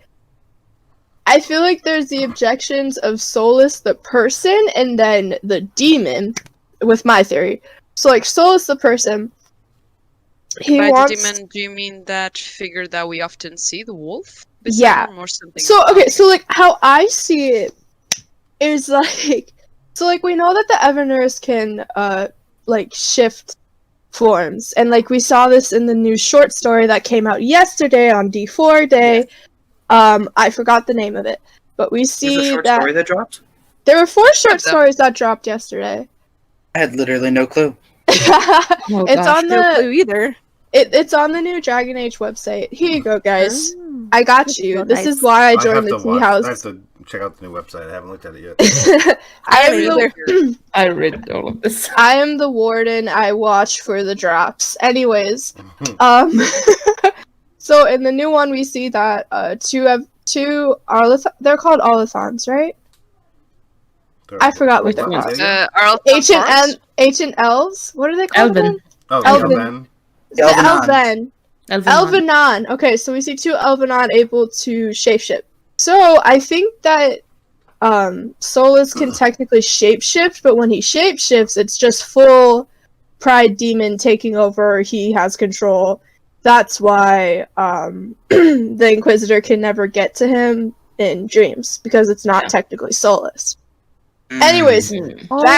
D: there's the objections of Solas the person and then the demon with my theory. So like Solas the person, he
C: By
D: wants
C: the demon, do you mean that figure that we often see, the wolf?
D: Yeah.
C: Or something.
D: So okay, so like how I see it is like so like we know that the Everners can like shift forms, and like we saw this in the new short story that came out yesterday on D4 day. I forgot the name of it, but we
E: There's a
D: see
E: short
D: that
E: story that dropped?
D: there were 4 short
C: Of them.
D: stories that dropped yesterday.
E: I had literally no clue.
B: Oh,
D: It's
B: gosh.
D: on
F: No
D: the
F: clue either.
D: it's on the new Dragon Age website. Here you go, guys.
F: Mm.
D: I got
F: That's
D: you.
F: so
D: This is
F: nice.
D: why I
A: I have
D: joined the
A: to
D: tea
A: watch. I have
D: house.
A: to check out the new website. I haven't looked at it yet.
D: I am
F: haven't
D: the
B: I read all of this.
D: I am the warden. I watch for the drops. Anyways, so in the new one we see that two they're called Olithons, right? I forgot what they're
B: Which
D: called.
C: Arl-
D: Ancient elves. What are they called?
B: Elven.
D: again?
A: Oh,
D: Elven.
A: Elven.
D: The
E: Elvenon.
D: Elven.
B: Elven.
D: Elvenon. Okay, so we see 2 Elvenon able to shapeshift. So I think that Solas can technically shapeshift, but when he shapeshifts, it's just full Pride Demon taking over. He has control. That's why the Inquisitor can never get to him in dreams, because it's not technically Solas. Anyways,
C: Oh,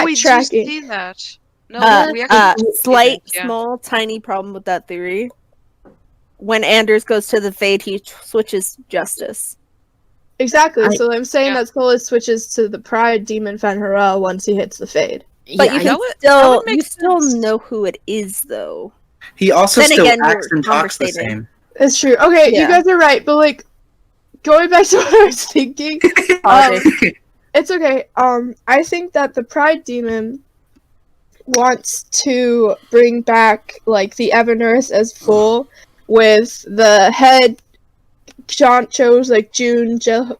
C: we do
D: backtracking.
C: see that. No, we actually
F: Slight,
C: yeah.
F: small, tiny problem with that theory. When Anders goes to the Fade, he switches Justice.
D: Exactly.
B: I-
D: So I'm saying
C: Yeah.
D: that Solas switches to the Pride Demon Fen'Harel once he hits the Fade.
F: But
B: Yeah,
F: you
B: I-
F: can
C: that would
F: still
C: make
F: you still
C: sense.
F: know who it is, though.
E: He also
F: Then
E: still
F: again,
E: acts
F: you're
E: and talks the
F: conversating.
E: same.
D: It's true. Okay, you
F: Yeah.
D: guys are right, but like going back to what I was thinking, it's okay. I think that the Pride Demon wants to bring back like the Everners as full, with the head Jonchos like June
A: Oh,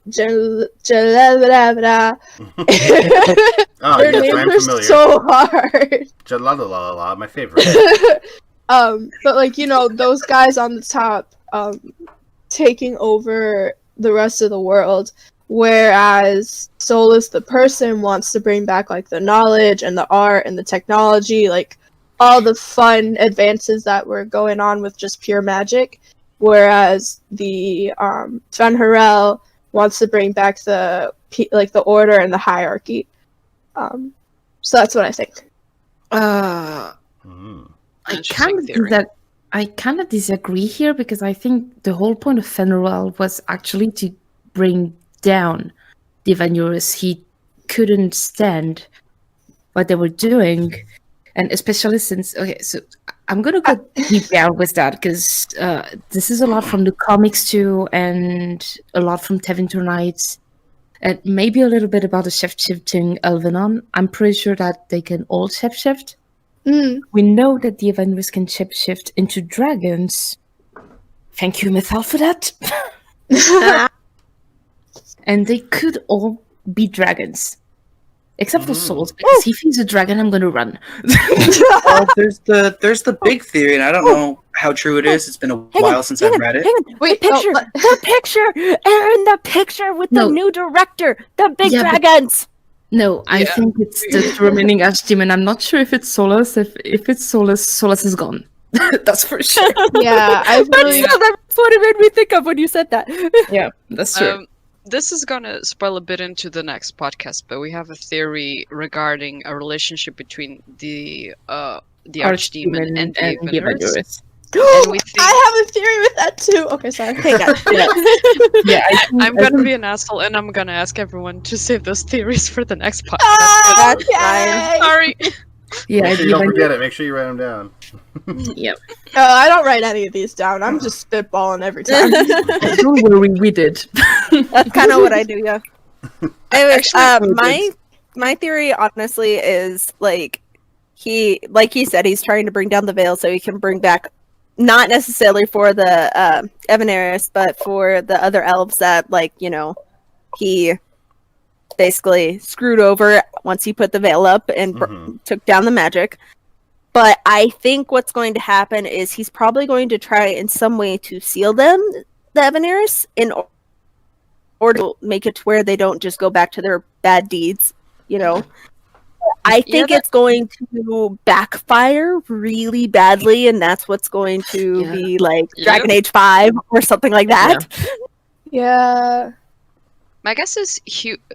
D: Their
A: yes,
D: names
A: I'm
D: are
A: familiar.
D: so hard.
A: Jalalala, my favorite.
D: But like, you know, those guys on the top taking over the rest of the world, whereas Solas the person wants to bring back like the knowledge and the art and the technology, like all the fun advances that were going on with just pure magic, whereas the Fen'Harel wants to bring back the order and the hierarchy. So that's what I think.
A: Mm.
B: I kind of disagree here, because I think the whole point of Fen'Harel was actually to bring down the Vanurus. He couldn't stand what they were doing, and especially since I'm gonna go deep down with that because this is a lot from the comics too, and a lot from Tevinter Knights, and maybe a little bit about the shape-shifting Elvenon. I'm pretty sure that they can all shape-shift. We know that the Avengers can shape-shift into dragons. Thank you, Mythal, for that. And they could all be dragons. Except for Solas, because if he's a dragon, I'm gonna run.
E: Well, there's the big theory, and I don't know how true it is. It's been a while since I've read it.
F: Wait, the picture, Eirin, the picture with the new director, the big dragons.
B: No, I think it's the remaining Archdemon. I'm not sure if it's Solas. If it's Solas, Solas is gone. That's for sure.
D: Yeah,
F: that's what it made me think of when you said that.
B: Yeah, that's true.
C: This is gonna spoil a bit into the next podcast, but we have a theory regarding a relationship between the Archdemon and the Avengers. And we think...
D: I have a theory with that too. Okay, sorry.
F: Hey guys.
C: I'm gonna be an asshole, and I'm gonna ask everyone to save those theories for the next podcast.
F: That's fine.
C: Sorry.
B: Yeah,
A: Make sure you don't forget it. Make sure you write them down.
B: Yep.
D: I don't write any of these down. I'm just spitballing every time.
B: Don't worry, we did.
F: That's kind of what I do, yeah. Anyways, my theory, honestly, is like he said, he's trying to bring down the veil so he can bring back, not necessarily for the Evaneris, but for the other elves that, like, you know, he basically screwed over once he put the veil up and took down the magic. But I think what's going to happen is he's probably going to try in some way to seal them, the Evaneris, in order to make it to where they don't just go back to their bad deeds, you know. I think it's going to backfire really badly, and that's what's going to be like Dragon Age 5 or something like that.
D: Yeah.
C: My guess is,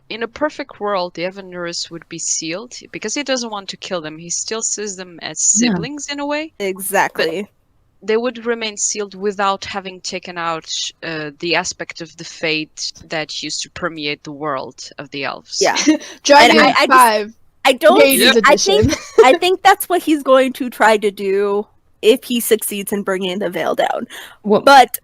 C: in a perfect world, the Evaneris would be sealed because he doesn't want to kill them. He still sees them as siblings in a way.
F: Exactly.
C: But they would remain sealed without having taken out the aspect of the fate that used to permeate the world of the elves.
F: Yeah.
D: Dragon Age 5.
F: I think that's what he's going to try to do if he succeeds in bringing the veil down.
B: Well,
F: but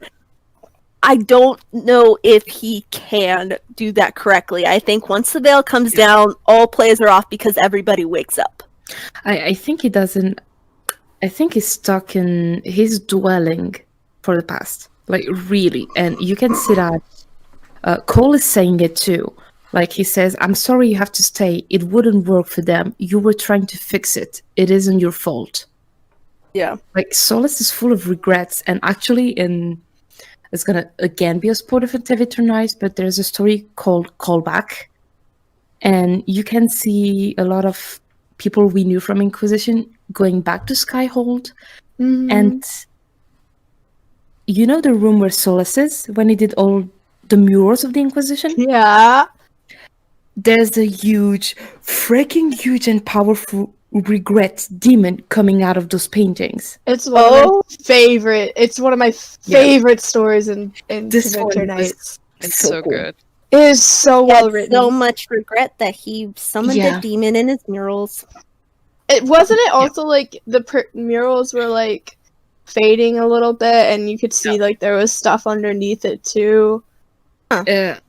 F: I don't know if he can do that correctly. I think once the veil comes down, all plays are off because everybody wakes up.
B: I think he doesn't. I think he's stuck in his dwelling for the past. Like, really. And you can see that. Cole is saying it too. Like, he says, I'm sorry you have to stay. It wouldn't work for them. You were trying to fix it. It isn't your fault.
F: Yeah.
B: Like, Solas is full of regrets. And actually, it's going to, again, be a sport of Tevinter Knights, but there's a story called Callback. And you can see a lot of people we knew from Inquisition going back to Skyhold. And you know the room where Solas is when he did all the murals of the Inquisition?
D: Yeah.
B: There's a freaking huge and powerful regret demon coming out of those paintings.
D: It's one of my favorite. It's one of my favorite stories in Tevinter Knights.
C: It's so
B: cool.
C: good.
D: It is so well written.
F: So much regret that he summoned a demon in his murals.
D: It wasn't it also like the murals were like fading a little bit, and you could see like there was stuff underneath it too.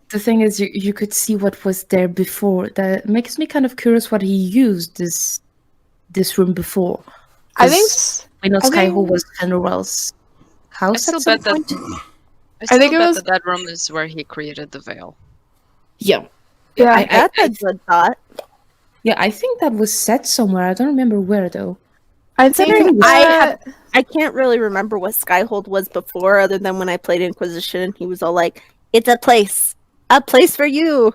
B: The thing is, you could see what was there before. That makes me kind of curious what he used this room before.
D: I think
B: we know Skyhold was Fenrir's house.
C: I still bet that room is where he created the veil.
B: Yeah.
F: That's a good thought.
B: Yeah, I think that was set somewhere. I don't remember where though.
F: I can't really remember what Skyhold was before, other than when I played Inquisition. He was all like, "It's a place for you."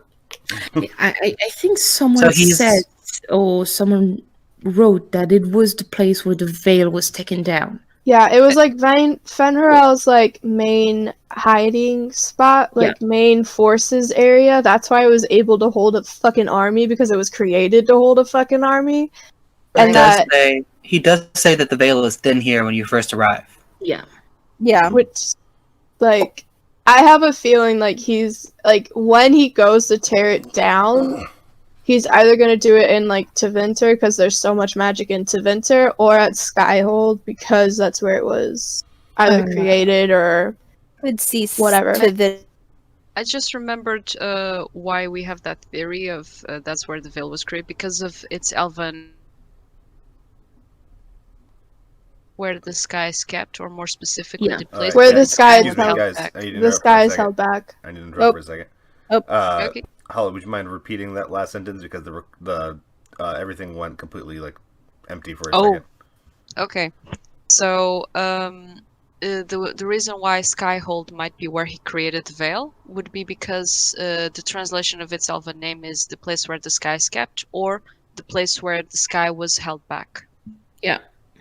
B: I think someone said, or someone wrote that it was the place where the veil was taken down.
D: Yeah, it was like Fenrir's like main hiding spot, like main forces area. That's why it was able to hold a fucking army, because it was created to hold a fucking army. And
E: he does say that the veil is thin here when you first arrive.
B: Yeah.
F: Yeah.
D: Which, like, I have a feeling like he's like when he goes to tear it down, he's either going to do it in like Tevinter because there's so much magic in Tevinter, or at Skyhold because that's where it was either created or
F: Could see
D: whatever.
C: I just remembered why we have that theory of that's where the veil was created, because of its elven where the sky is kept, or more specifically the place
D: Where the sky is
A: Excuse me,
D: held
A: guys.
D: back.
A: I need to
D: The
A: interrupt for a
D: sky is
A: second.
D: held back.
A: I need to interrupt for a second.
C: Okay.
A: Halla, would you mind repeating that last sentence, because the everything went completely like empty for a second.
C: Okay. So the reason why Skyhold might be where he created the veil would be because the translation of its elven name is the place where the sky is kept, or the place where the sky was held back.
B: Yeah.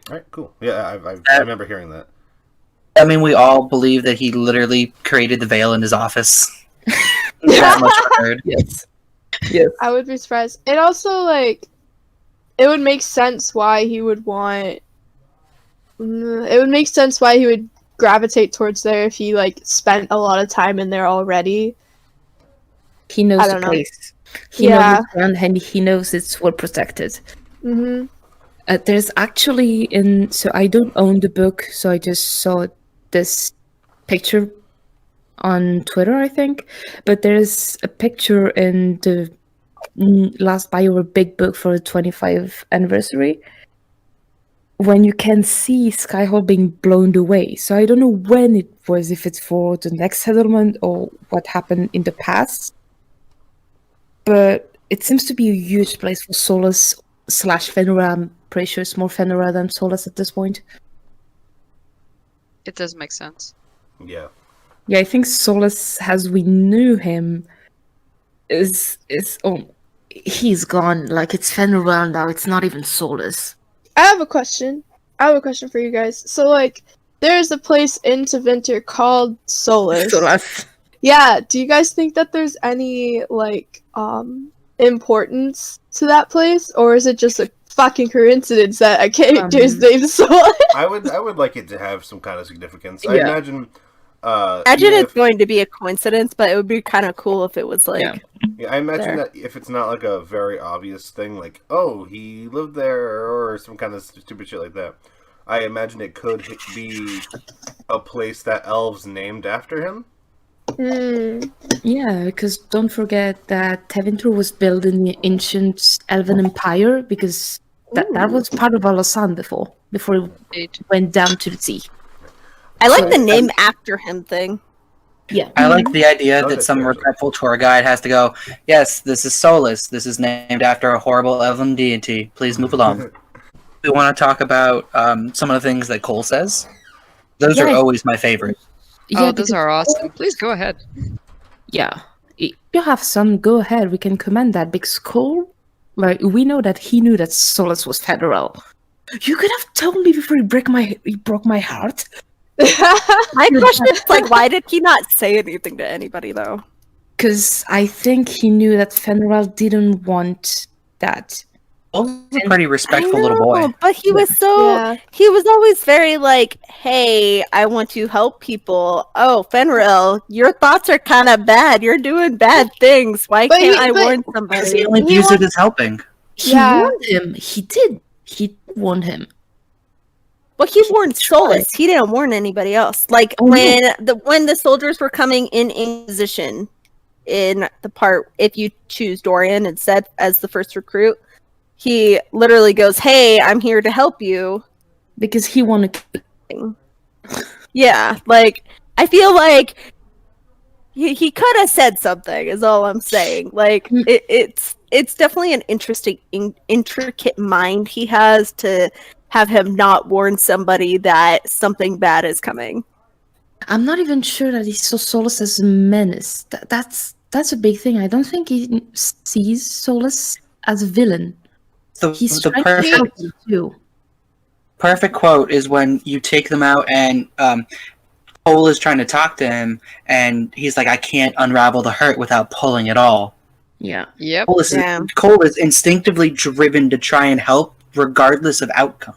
A: All right, cool. Yeah, I remember hearing that.
E: I mean, we all believe that he literally created the veil in his office. That much I heard.
B: Yes. Yes.
D: I would be surprised. It also, like, it would make sense why he would want... It would make sense why he would gravitate towards there if he, like, spent a lot of time in there already.
B: He knows
D: I
B: the
D: don't know.
B: place. He knows the ground, and he knows it's well protected.
D: Mm-hmm.
B: There's actually so I don't own the book, so I just saw this picture on Twitter, I think. But there's a picture in the last BioWare big book for the 25th anniversary when you can see Skyhold being blown away. So I don't know when it was, if it's for the next settlement or what happened in the past. But it seems to be a huge place for Solas / Fenrir. I'm pretty sure it's more Fenrir than Solas at this point.
C: It does make sense.
A: Yeah.
B: Yeah, I think Solas, as we knew him, is he's gone. Like, it's Fenrir now. It's not even Solas.
D: I have a question. For you guys. So, like, there's a place in Tevinter called Solas. Yeah, do you guys think that there's any, like, importance to that place? Or is it just a fucking coincidence that a character's named Solas?
A: I would like it to have some kind of significance. I
B: Yeah.
A: imagine...
F: Imagine it's going to be a coincidence, but it would be kind of cool if it was like...
A: Yeah, I imagine
F: there.
A: that if it's not like a very obvious thing, like, oh, he lived there, or some kind of stupid shit like that, I imagine it could be a place that elves named after him.
B: Yeah, because don't forget that Tevinter was built in the ancient Elven Empire, because that was part of Alasan before it went down to the sea.
F: I like the name after him thing.
B: Yeah.
E: I like the idea
A: Okay,
E: that some
A: sure.
E: regretful tour guide has to go, yes, this is Solas. This is named after a horrible elven deity. Please move along. We want to talk about some of the things that Cole says. Those are always my favorite.
C: Oh, those are awesome. Please go ahead.
B: Yeah. If you have some, go ahead. We can commend that, because Cole, like, we know that he knew that Solas was federal. You could have told me before he broke my heart.
F: My question is, like, why did he not say anything to anybody, though?
B: Because I think he knew that Fenrir didn't want that.
E: Cole's a pretty respectful little boy.
F: But he was he was always very like, hey, I want to help people. Oh, Fenrir, your thoughts are kind of bad. You're doing bad things. Why can't I warn somebody?
E: He only views it as helping.
B: He warned him. He did. He warned him.
F: Well, he warned Solas. He didn't warn anybody else. Like when the soldiers were coming in position in the part, if you choose Dorian instead as the first recruit, he literally goes, "Hey, I'm here to help you,"
B: because he wanted to.
F: Yeah, like I feel like he could have said something. Is all I'm saying. Like it's definitely an interesting, intricate mind he has to have him not warn somebody that something bad is coming.
B: I'm not even sure that he saw Solas as a menace. That's a big thing. I don't think he sees Solas as a villain. He's trying to help him too.
E: Perfect quote is when you take them out and Cole is trying to talk to him and he's like, I can't unravel the hurt without pulling it all.
B: Yeah.
C: Yep.
E: Cole is instinctively driven to try and help regardless of outcome.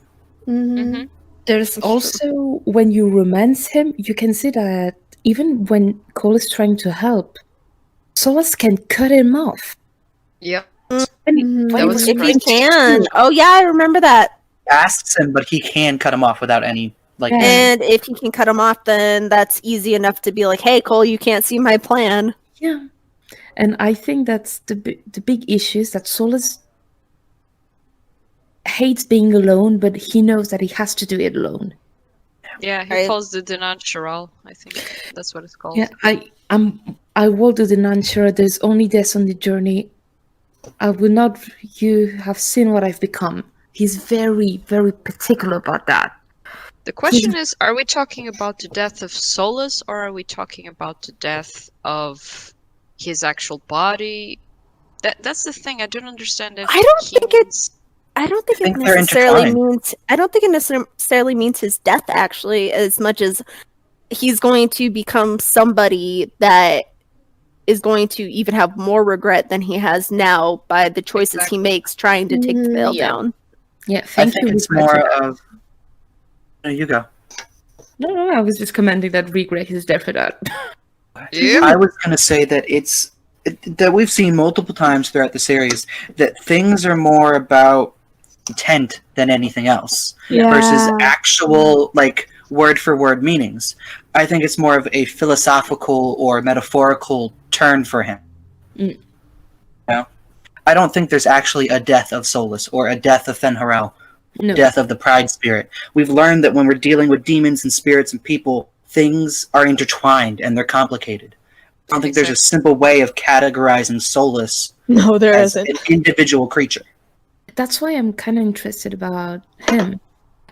D: Mm-hmm.
B: There's also, when you romance him, you can see that even when Cole is trying to help, Solas can cut him off.
C: Yep. That was
F: If
C: great.
F: you can. Oh yeah, I remember that.
E: Asks him, but he can cut him off without any like.
B: Yeah.
F: And if he can cut him off, then that's easy enough to be like, "Hey, Cole, you can't see my plan."
B: Yeah. And I think that's the big issue is that Solas hates being alone, but he knows that he has to do it alone.
C: Yeah, he
F: Right.
C: calls the denatural. I think that's what it's called.
B: Yeah, I walked the Denansura. There's only this on the journey. I will not. You have seen what I've become. He's very, very particular about that.
C: The question is, are we talking about the death of Solas, or are we talking about the death of his actual body? That's the thing. I don't understand if
F: I don't
C: he
F: think
C: means-
F: I don't think
E: I think
F: it
E: they're
F: necessarily
E: intertwined.
F: means. I don't think it necessarily means his death. Actually, as much as he's going to become somebody that is going to even have more regret than he has now by the choices
C: Exactly.
F: he makes trying to take the veil
B: Yeah.
F: down.
B: Yeah,
E: I
B: thank
E: think
B: you.
E: it's
B: regret.
E: more of. No, you go.
B: No, I was just commenting that regret is there for that.
C: Yeah.
E: I was going to say that that we've seen multiple times throughout the series that things are more about intent than anything else versus actual like word for word meanings. I think it's more of a philosophical or metaphorical turn for him.
B: Mm.
E: You know? I don't think there's actually a death of Solas or a death of Fenharel,
B: No.
E: death of the Pride Spirit. We've learned that when we're dealing with demons and spirits and people, things are intertwined and they're complicated. I don't think there's a simple way of categorizing Solas
D: No, there
E: as
D: isn't.
E: an individual creature.
B: That's why I'm kind of interested about him.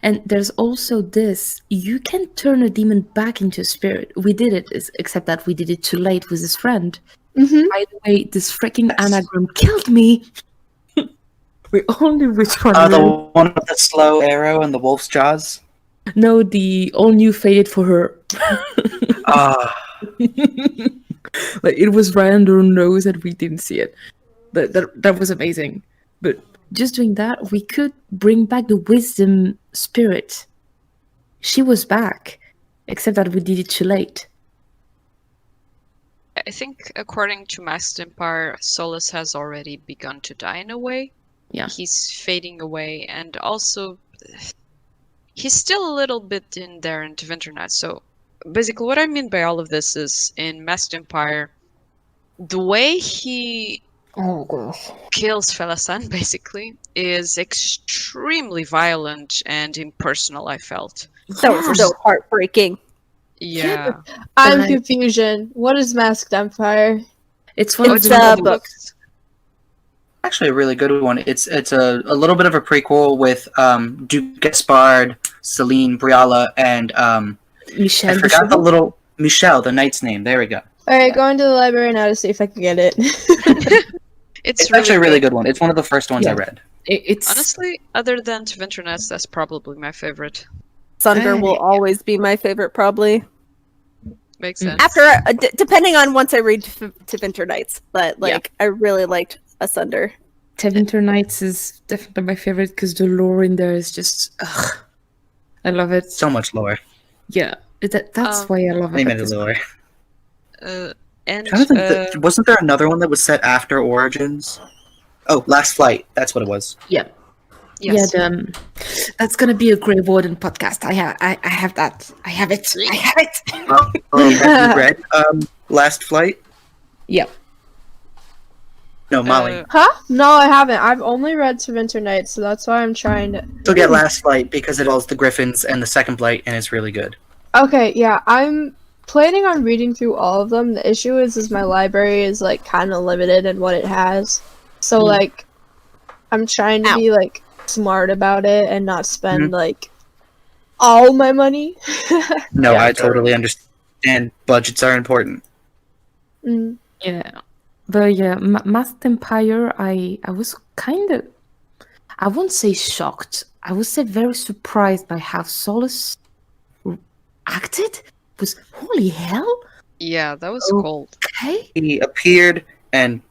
B: And there's also this: you can turn a demon back into a spirit. We did it, except that we did it too late with his friend.
D: Mm-hmm.
B: By the way, this freaking anagram killed me. We only which one?
E: The one with the slow arrow and the wolf's jaws?
B: No, the all new faded for her.
E: Ah,
B: Like it was right under her nose and we didn't see it. That was amazing. But just doing that, we could bring back the wisdom spirit. She was back, except that we did it too late.
C: I think according to Masked Empire, Solas has already begun to die in a way.
B: Yeah.
C: He's fading away, and also he's still a little bit in there in Winternight. So basically what I mean by all of this is in Masked Empire, the way he kills Felasan basically is extremely violent and impersonal, I felt.
F: That was so heartbreaking.
C: Yeah.
D: I'm
B: Right.
D: confusion. What is Masked Empire?
B: It's one
F: It's
B: of the
F: a
B: books.
F: book.
E: actually a really good one. It's a little bit of a prequel with Duke Gaspard, Celine, Briala, and
B: Michelle.
E: I forgot the little Michelle, the knight's name. There we go.
D: Alright, going to the library now to see if I can get it.
E: It's actually a really good one. It's one of the first ones I
B: Yeah.
E: read.
B: It's
C: Honestly, other than Winternight, that's probably my favorite.
F: Sunder will
B: Hey.
F: always be my favorite, probably.
C: Makes
B: Mm.
C: sense.
F: After, depending on once I read to Winter Nights, but like I really liked Asunder.
B: Winter Nights is definitely my favorite because the lore in there is just I love it.
E: So much lore.
B: Yeah, that's why I love it.
E: Limited lore.
C: And
E: Wasn't there another one that was set after Origins? Oh, Last Flight. That's what it was.
B: Yeah,
C: yes.
B: yeah. That's gonna be a Grey Warden podcast. I have that. I have it. I have it.
E: Have you read Last Flight?
B: Yeah.
E: No, Molly.
D: Huh? No, I haven't. I've only read To Winter Night, so that's why I'm trying to.
E: So get Last Flight because it involves the Griffins and the Second Blight, and it's really good.
D: Okay, yeah, I'm planning on reading through all of them. The issue is my library is like kind of limited in what it has, so like I'm trying to be like smart about it and not spend like all my money.
E: No,
B: Yeah,
E: I totally understand. Budgets are important.
D: Mm.
B: Yeah. But yeah, Masked Empire, I was kind of, I won't say shocked. I would say very surprised by how Solas acted. Was holy hell?
C: Yeah, that was
B: Oh.
C: cold.
B: Okay.
E: He appeared and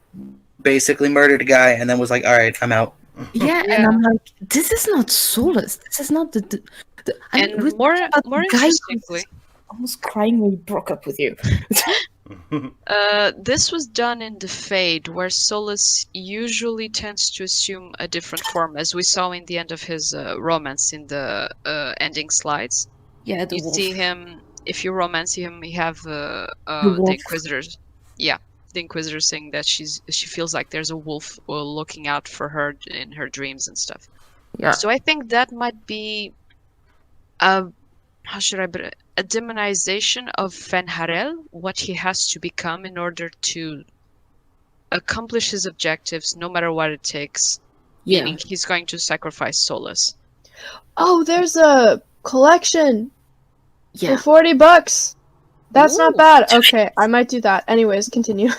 E: basically murdered a guy, and then was like, "All right, I'm out."
B: Yeah,
C: Yeah.
B: and I'm like, this is not Solas. This is not the
C: And
B: we're
C: more
B: talking about
C: more
B: the guy who's
C: interestingly,
B: almost crying when he broke up with you.
C: This was done in the Fade, where Solas usually tends to assume a different form, as we saw in the end of his romance in the ending slides.
B: Yeah, the
C: You
B: wolf.
C: see him, if you romance him, you have
B: The
C: the
B: wolf.
C: Inquisitors. Yeah, the Inquisitor saying that she feels like there's a wolf looking out for her in her dreams and stuff.
B: Yeah.
C: So I think that might be how should I put it? A demonization of Van Harel, what he has to become in order to accomplish his objectives, no matter what it takes.
B: Yeah.
C: Meaning he's going to sacrifice Solas.
D: Oh, there's a collection
B: Yeah.
D: for $40. That's not
C: Ooh.
D: bad. Okay, I might do that. Anyways, continue.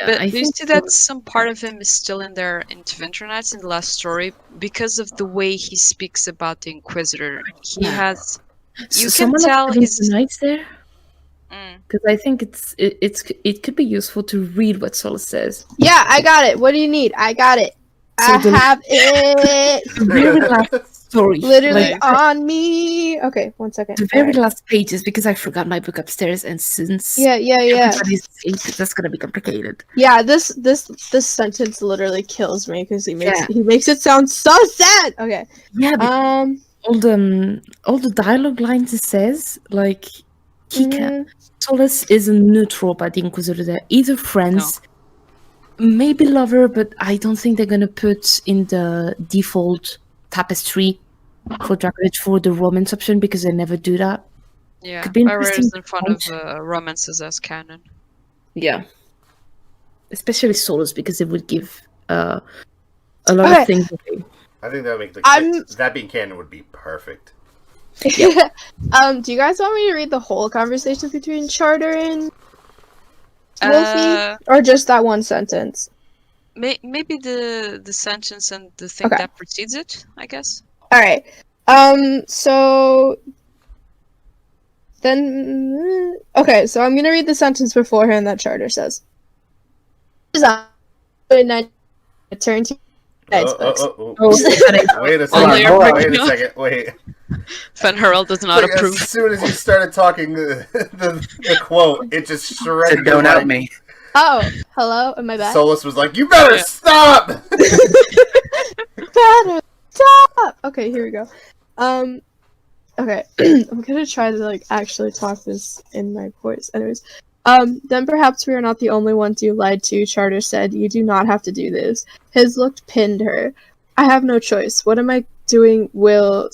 C: But
B: I
C: do you
B: think
C: see that some part of him is still in there in Winter Nights in the last story because of the way he speaks about the Inquisitor? He
B: Yeah.
C: has. You can
B: someone
C: tell
B: has
C: he's.
B: nights there
C: Mm.
B: because I think it could be useful to read what Solas says.
D: Yeah, I got it. What do you need? I got it.
B: So
D: I
B: the-
D: have it.
B: The very last story,
D: Literally
B: like,
D: on me. Okay, 1 second.
B: the very
D: Alright.
B: last pages, because I forgot my book upstairs, and since
D: Yeah.
B: everybody's that's gonna be complicated.
D: Yeah, this sentence literally kills me because he
B: Yeah.
D: makes it sound so sad. Okay.
B: Yeah, but all the dialogue lines it says, like, he can. Solas isn't neutral about the Inquisitor there. Either friends, maybe lover, but I don't think they're gonna put in the default tapestry for Dragon Age 4 the romance option, because they never do that.
C: Yeah,
B: Could be
C: Eirin is
B: interesting
C: in front of romances as canon.
B: Yeah. Especially Solas, because it would give a lot
D: Okay.
B: of things away.
A: I think that would make
D: I'm-
A: that being canon would be perfect.
D: Do you guys want me to read the whole conversation between Charter and Wolfie, or just that one sentence?
C: Maybe the sentence and the thing
D: Okay.
C: that precedes it, I guess.
D: All right. So then, okay. So I'm gonna read the sentence beforehand that Charter says. And I turn to books.
A: Oh.
B: Oh,
A: Wait a
C: Hold
A: second.
C: on,
A: Wait a second. Wait.
C: Van Harel does not
A: Like,
C: approve.
A: as soon as you started talking the quote, it just
E: Said,
A: shredded.
E: don't
A: your
E: out
A: mind.
E: me.
D: Oh, hello. Am I back?
A: Solas was like, "You better
C: Yeah.
A: stop."
D: Better stop. Okay, here we go. Okay, I'm gonna try to like actually talk this in my voice. Anyways, then perhaps we are not the only ones you lied to. Charter said, "You do not have to do this." His look pinned her. I have no choice. What I am doing will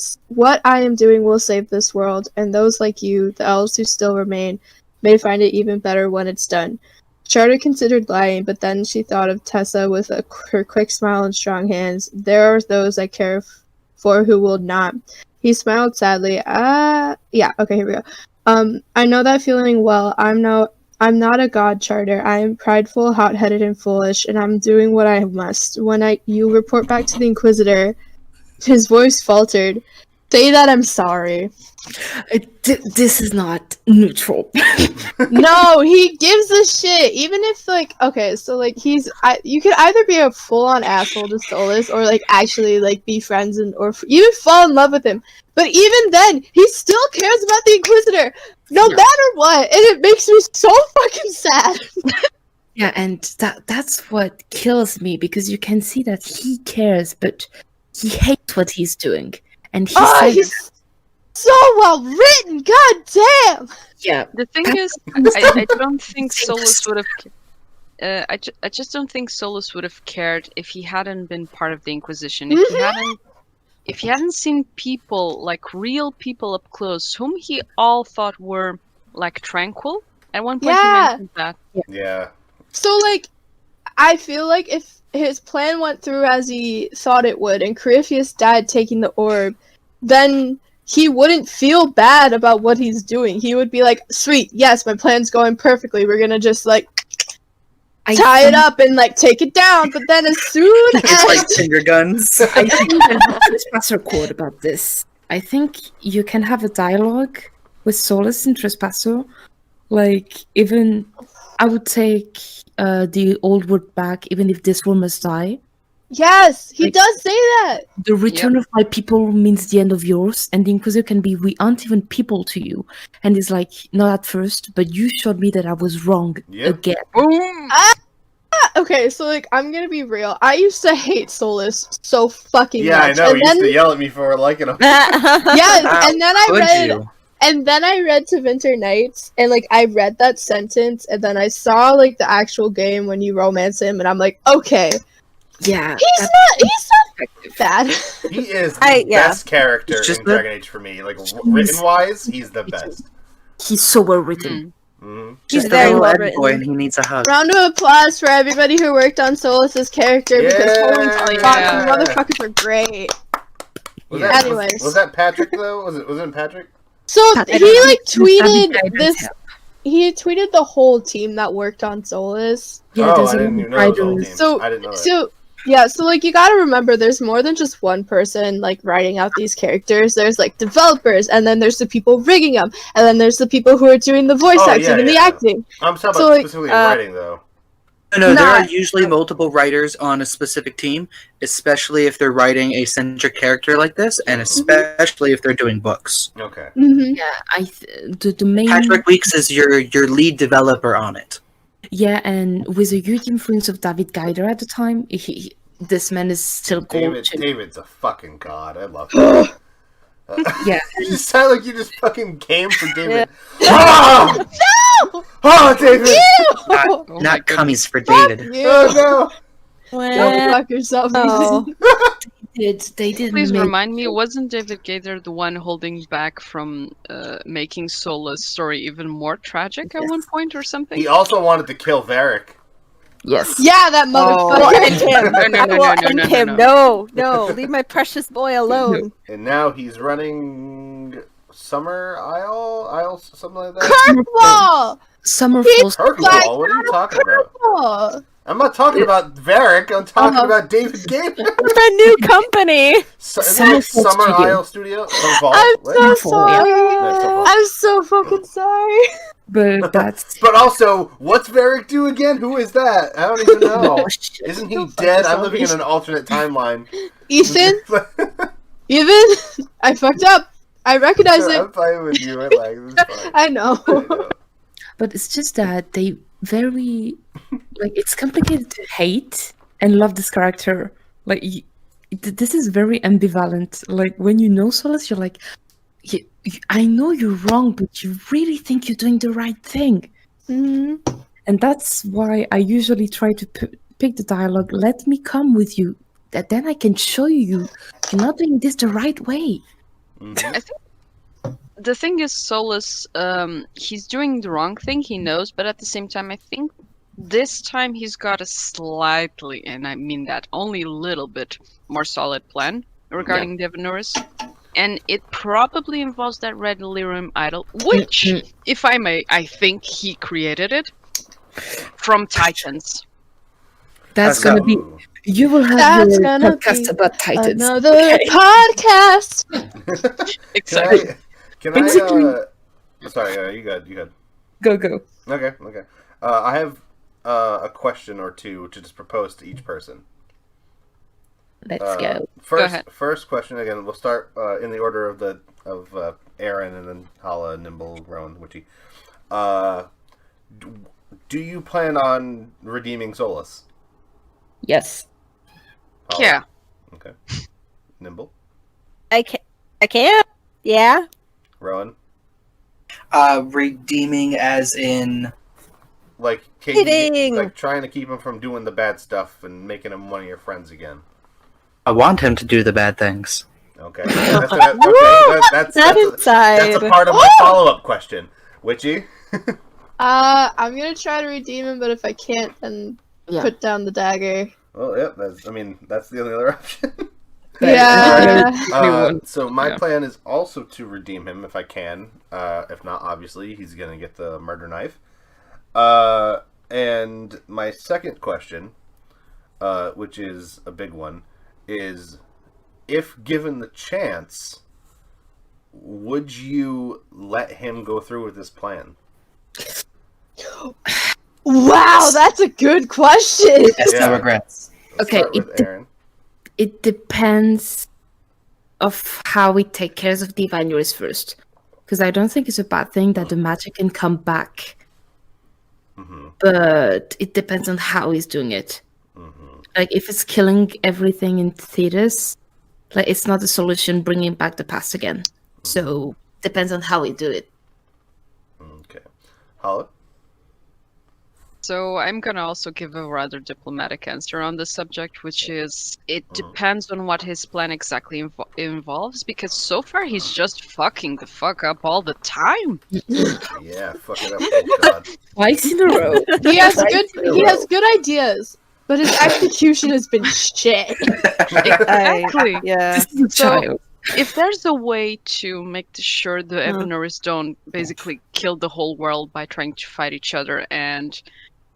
D: save this world, and those like you, the elves who still remain, may find it even better when it's done. Charter considered lying, but then she thought of Tessa with her quick smile and strong hands. There are those I care for who will not. He smiled sadly. Yeah, okay, here we go. I know that feeling well. I'm not a god, Charter. I am prideful, hot-headed, and foolish, and I'm doing what I must. When you report back to the Inquisitor, his voice faltered. Say that I'm sorry.
B: This is not neutral.
D: No, he gives a shit. Even if like, okay, so like you could either be a full-on asshole to Solas, or like actually like be friends or even fall in love with him. But even then, he still cares about the Inquisitor, no matter what, and it makes me so fucking sad.
B: Yeah, and that's what kills me, because you can see that he cares, but he hates what he's doing, and
D: He's so well written. God damn.
B: yeah.
C: The thing is, I don't think Solas would have. I just don't think Solas would have cared if he hadn't been part of the Inquisition. If he hadn't seen people, like real people up close, whom he all thought were like tranquil. At one point, he mentioned that.
A: Yeah.
D: So like, I feel like if his plan went through as he thought it would, and Corypheus died taking the orb, then he wouldn't feel bad about what he's doing. He would be like, sweet, yes, my plan's going perfectly. We're gonna just like tie it up and like take it down. But then as soon
E: It's
D: as
E: like finger guns.
B: I think you can have a Trespasser quote about this. I think you can have a dialogue with Solas and Trespasser. Like, even I would take the old word back, even if this one must die.
D: Yes, he
B: Like-
D: does say that.
B: The return of my people means the end of yours, and the Inquisitor can be, we aren't even people to you. And it's like, not at first, but you showed me that I was wrong
A: Yep.
B: again.
C: Boom!
D: Okay, so like I'm gonna be real. I used to hate Solas so fucking
A: Yeah, I
D: much.
A: know.
D: And
A: You used
D: then
A: to yell at me for liking him.
D: yes, and then I
E: Would
D: read
E: you?
D: and then I read To Winter Nights, and like I read that sentence, and then I saw like the actual game when you romance him, and I'm like, okay,
B: Yeah.
D: he's not bad.
A: He is the best character
E: It's just
A: in
E: that-
A: Dragon Age for me. Like written wise, he's the best.
B: He's so well written.
A: Mm-hmm.
F: He's
E: Just a
F: very
E: little
F: well
E: Ed
F: written.
E: boy, and he needs a hug.
D: Round of applause for everybody who worked on Solas's character because holy
A: Yeah.
D: fuck,
C: Yeah.
D: you motherfuckers were great.
A: Was
B: Yeah.
A: that,
D: Anyways.
A: was that Patrick though? Was it Patrick?
D: So
B: Patrick
D: he like
B: David
D: tweeted
B: Guidance
D: this.
B: help.
D: He tweeted the whole team that worked on Solas.
B: Yeah,
A: Oh,
B: there's
A: I
B: a
A: didn't
B: lot
A: even
B: of
A: know it was the whole
B: writers.
A: team.
D: So
A: I didn't know that.
D: So yeah, so like you gotta remember there's more than just one person like writing out these characters. There's like developers, and then there's the people rigging them, and then there's the people who are doing the voice
A: Oh,
D: acting
A: yeah,
D: and the
A: yeah.
D: acting.
A: I'm talking
D: so,
A: about
D: like,
A: specifically writing though.
E: No, there are
D: Not-
E: usually multiple writers on a specific team, especially if they're writing a centric character like this, and especially if they're doing books.
A: Okay.
D: Mm-hmm.
B: Yeah, the main
E: Patrick Weeks is your lead developer on it.
B: yeah, and with a huge influence of David Geider at the time, this man is still gold.
A: David's a fucking god. I love him.
B: Yeah.
A: You just sound like you just fucking came for David.
F: Yeah.
A: Ah!
D: No!
A: Oh, David!
E: Not,
C: Oh
E: not
C: my
E: cummies for David.
A: Oh
D: Don't fuck yourself.
F: Oh.
B: They did
C: Please
B: make
C: remind me, wasn't David Gaither the one holding back from making Sola's story even more tragic at one point or
A: no!
C: something?
A: He also wanted to kill Varric.
B: yes.
D: Yeah, that
F: Well,
D: motherfucker.
F: end him.
C: No, no, no,
F: Well,
C: no,
F: end
C: no, no,
F: him.
C: no.
F: No, leave my precious boy alone.
A: And now he's running Summer Isle, something like that.
D: Kirkwall!
B: Summer
D: He-
B: Falls.
A: Kirkwall, what are you talking about?
D: Oh.
A: I'm not talking about Varric, I'm talking
D: Uh-huh.
A: about David Gabe.
F: My new company.
A: Isn't
B: Summer
A: it
B: Fall
A: Summer
B: Studio.
A: Isle Studio? Summerfall?
D: I'm
A: What?
D: so
B: Wonderful, yeah.
D: sorry.
A: No, it's so fun.
D: I'm so fucking sorry.
B: But that's
A: But also, what's Varric do again? Who is that? I don't even know. Isn't he dead? I'm living in an alternate timeline.
D: Ethan, Ethan, I fucked up. I recognize it.
A: I'm fine with you. I like this. Is fine.
D: I know.
A: I know.
B: But it's just that they very like it's complicated to hate and love this character. Like this is very ambivalent. Like when you know Solas, you're like, I know you're wrong, but you really think you're doing the right thing.
D: Mhm.
B: And that's why I usually try to pick the dialogue. Let me come with you. That then I can show you you're not doing this the right way.
A: Mhm.
C: The thing is, Solus, he's doing the wrong thing, he knows, but at the same time, I think this time he's got a slightly, and I mean that only a little bit, more solid plan regarding Devonoris. And it probably involves that red lyrium idol, which, if I may, I think he created it from Titans.
B: That's gonna be.
A: Ooh.
B: You will have
D: That's
B: your
D: gonna
B: podcast
D: be
B: about Titans.
D: Another
B: okay?
D: podcast.
C: Exactly.
A: Can
B: Basically-
A: I? Sorry, you good.
B: Go.
A: Okay. I have a question or two to just propose to each person.
B: Let's go.
C: ahead.
A: First question again. We'll start in the order of Eirin, and then Halla, Nimble, Rowan, Witchy. Do you plan on redeeming Solas?
B: Yes.
A: Halla?
C: Yeah.
A: Okay. Nimble,
F: I can't. Yeah.
A: Rowan,
E: Redeeming as in
A: like
F: Kidding.
A: trying to keep him from doing the bad stuff and making him one of your friends again.
E: I want him to do the bad things.
A: Okay. That's
F: inside.
A: a part of my follow-up question. Witchy?
D: I'm gonna try to redeem him, but if I can't, then
B: Yeah.
D: put down the dagger.
A: Well, yeah, that's the only other option.
D: Yeah.
A: So my
C: Yeah.
A: plan is also to redeem him if I can. If not, obviously, he's going to get the murder knife. And my second question, which is a big one, is if given the chance, would you let him go through with this plan?
D: Wow, that's a good question.
E: Yes,
A: Yeah.
E: no regrets.
A: Let's
B: Okay,
A: start with Eirin.
B: it depends of how we take care of the Evanuaries first. Because I don't think it's a bad thing that the magic can come back.
A: Mm-hmm.
B: But it depends on how he's doing it.
A: Mm-hmm.
B: Like, if it's killing everything in THEDAS, like, it's not a solution bringing back the past again. So, depends on how we do it.
A: Okay. Halla?
C: So I'm gonna also give a rather diplomatic answer on this subject, which is it depends on what his plan exactly involves, because so far he's just fucking the fuck up all the time.
A: Yeah, fuck it up. Oh, God.
B: Twice in a row.
D: He has good ideas, but his execution has been shit.
C: Exactly.
F: Yeah.
B: This is a
C: So-
B: child.
C: If there's a way to make sure the Evanuaries don't basically kill the whole world by trying to fight each other and,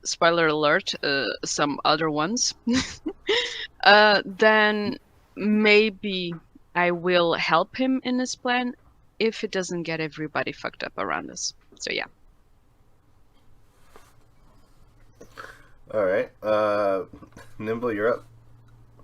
C: spoiler alert, some other ones, then maybe I will help him in his plan if it doesn't get everybody fucked up around us. So yeah.
A: All right. Nimble, you're up.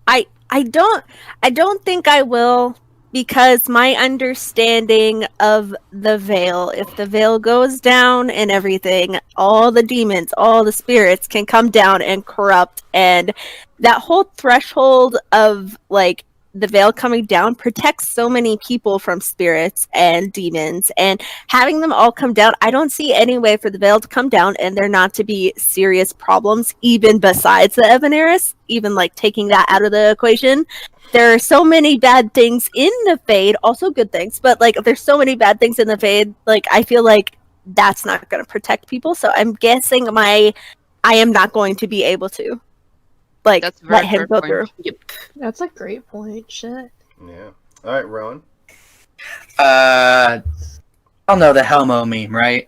F: I don't think I will, because my understanding of the veil, if the veil goes down and everything, all the demons, all the spirits can come down and corrupt, and that whole threshold of like the veil coming down protects so many people from spirits and demons, and having them all come down, I don't see any way for the veil to come down and there not to be serious problems, even besides the Evaneris, even like taking that out of the equation. There are so many bad things in the Fade, also good things, but like there's so many bad things in the Fade, like I feel like that's not going to protect people, so I'm guessing I am not going to be able to like
C: That's a very
F: let him
C: fair
F: go
C: point.
F: through.
B: Yep.
D: That's a great point. Shit.
A: Yeah. All right, Rowan.
E: I'll know the Helmo meme, right?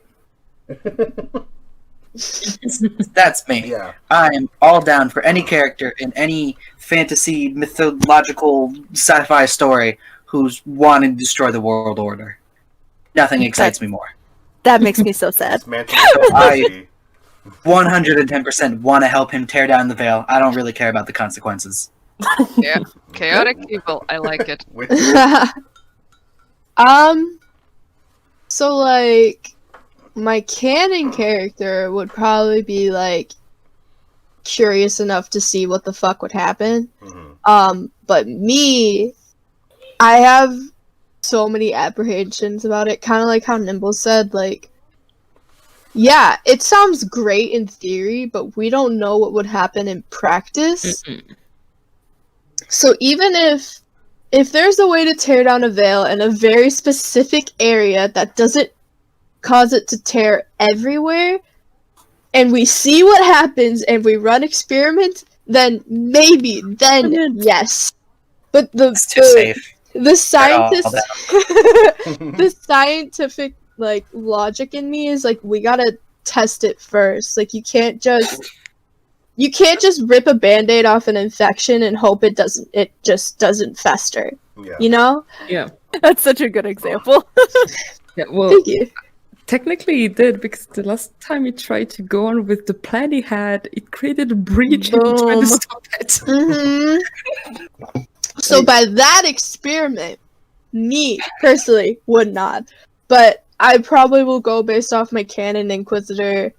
E: That's me.
A: Yeah.
E: I am all down for any character in any fantasy, mythological, sci-fi story who's wanting to destroy the world order. Nothing excites me more.
F: That makes me so sad.
A: Dismantle
E: I- 110% want to help him tear down the veil. I don't really care about the consequences.
C: Yeah. Chaotic evil. I like it.
A: Which,
D: So like my canon character would probably be like curious enough to see what the fuck would happen. But me, I have so many apprehensions about it, kind of like how Nimble said, like, yeah, it sounds great in theory, but we don't know what would happen in practice. So even if there's a way to tear down a veil in a very specific area that doesn't cause it to tear everywhere, and we see what happens and we run experiments, then maybe, then yes. But
E: It's too safe.
D: the scientist,
E: that.
D: the scientific like logic in me is like we gotta test it first. Like you can't just rip a band-aid off an infection and hope it just doesn't fester.
A: yeah.
D: You know?
B: Yeah.
F: That's such a good example.
B: Yeah. Well,
D: Thank you.
B: technically he did, because the last time he tried to go on with the plan he had, it created a breach and he tried
D: Boom.
B: to stop it.
D: Mm-hmm. So by that experiment, me personally would not. But I probably will go based off my canon Inquisitor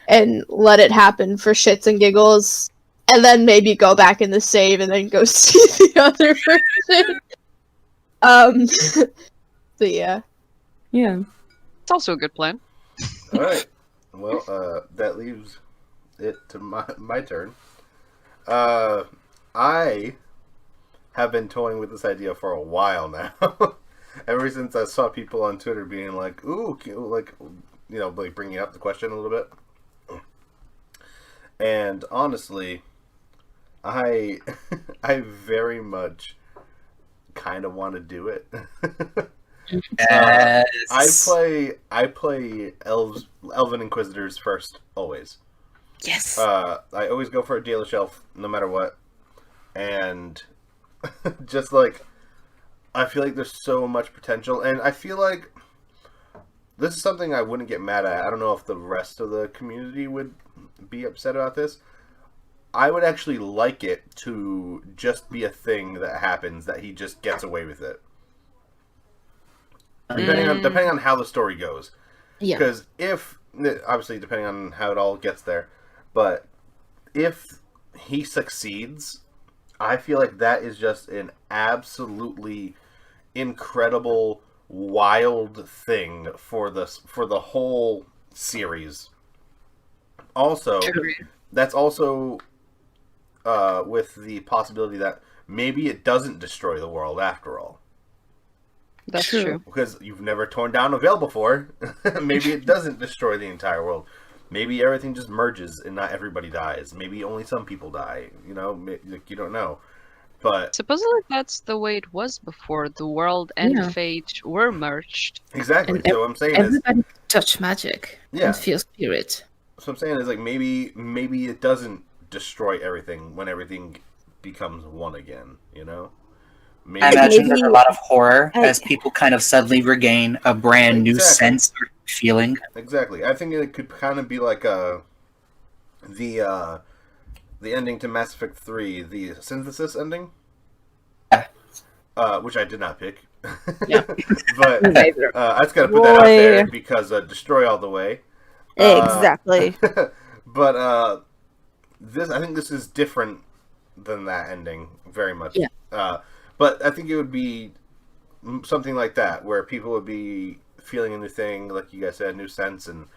D: and let it happen for shits and giggles, and then maybe go back in the save and then go see the other person. So yeah.
B: Yeah.
C: It's also a good plan.
A: All right. Well, that leaves it to my turn. I have been toying with this idea for a while now. Ever since I saw people on Twitter being like, "Ooh," like, you know, like bringing up the question a little bit. And honestly, I very much kind of want to do it.
E: Yes.
A: I play Elven Inquisitors first, always.
B: Yes.
A: I always go for a Dealish Elf, no matter what. And just like, I feel like there's so much potential, and I feel like this is something I wouldn't get mad at. I don't know if the rest of the community would be upset about this. I would actually like it to just be a thing that happens that he just gets away with it. Depending on how the story goes.
B: Yeah.
A: Because obviously depending on how it all gets there, but if he succeeds, I feel like that is just an absolutely incredible, wild thing for the whole series. Also, that's also with the possibility that maybe it doesn't destroy the world after all.
C: That's true.
A: Because you've never torn down a veil before. Maybe it doesn't destroy the entire world. Maybe everything just merges and not everybody dies. Maybe only some people die. You know, you don't know. But
C: supposedly that's the way it was before. The world and fate were merged.
A: Exactly.
B: And
A: So I'm saying
B: everybody touch magic
A: Yeah.
B: and feel spirit.
A: So I'm saying is like maybe it doesn't destroy everything when everything becomes one again. You know. Maybe.
E: I imagine there's a lot of horror as people kind of suddenly regain a brand new sense or feeling.
A: Exactly. I think it could kind of be like the ending to Mass Effect 3, the synthesis ending. Which I did not pick.
B: Yeah.
A: But I just got to put that out there because destroy all the way.
F: Exactly.
A: But I think this is different than that ending very much.
B: Yeah.
A: But I think it would be something like that, where people would be feeling a new thing, like you guys said, a new sense, and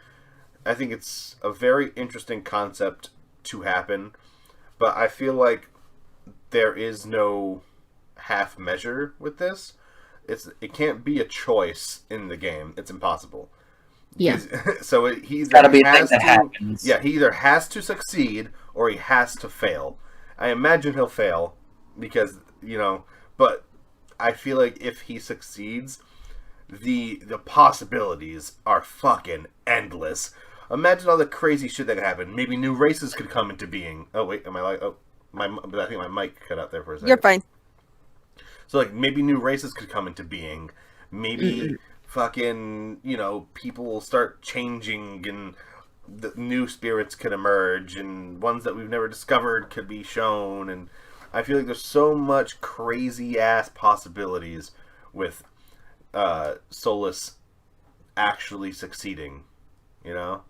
A: I think it's a very interesting concept to happen, but I feel like there is no half measure with this. It can't be a choice in the game. It's impossible.
B: Yeah.
A: So he either
E: Gotta be a thing
A: has
E: that
A: to,
E: happens.
A: yeah, he either has to succeed or he has to fail. I imagine he'll fail because, you know, but I feel like if he succeeds, the possibilities are fucking endless. Imagine all the crazy shit that could happen. Maybe new races could come into being. Oh wait, am I like? Oh, but I think my mic cut out there for a second.
F: You're fine.
A: So like maybe new races could come into being. Maybe fucking, you know, people will start changing and the new spirits could emerge and ones that we've never discovered could be shown, and I feel like there's so much crazy ass possibilities with Solas actually succeeding, you know?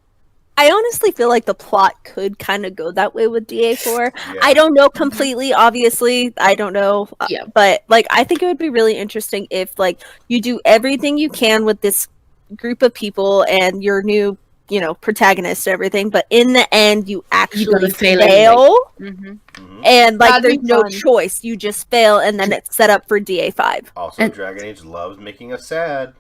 F: I honestly feel like the plot could kind of go that way with DA4.
A: Yeah.
F: I don't know completely, obviously. I don't know.
B: Yeah.
F: But, like, I think it would be really interesting if, like, you do everything you can with this group of people and your new, you know, protagonist and everything, but in the end, you actually fail. And, like,
D: That'd
F: there's
D: be
F: no
D: fun.
F: choice. You just fail, and then it's set up for DA5.
A: Also, Dragon Age loves making us sad.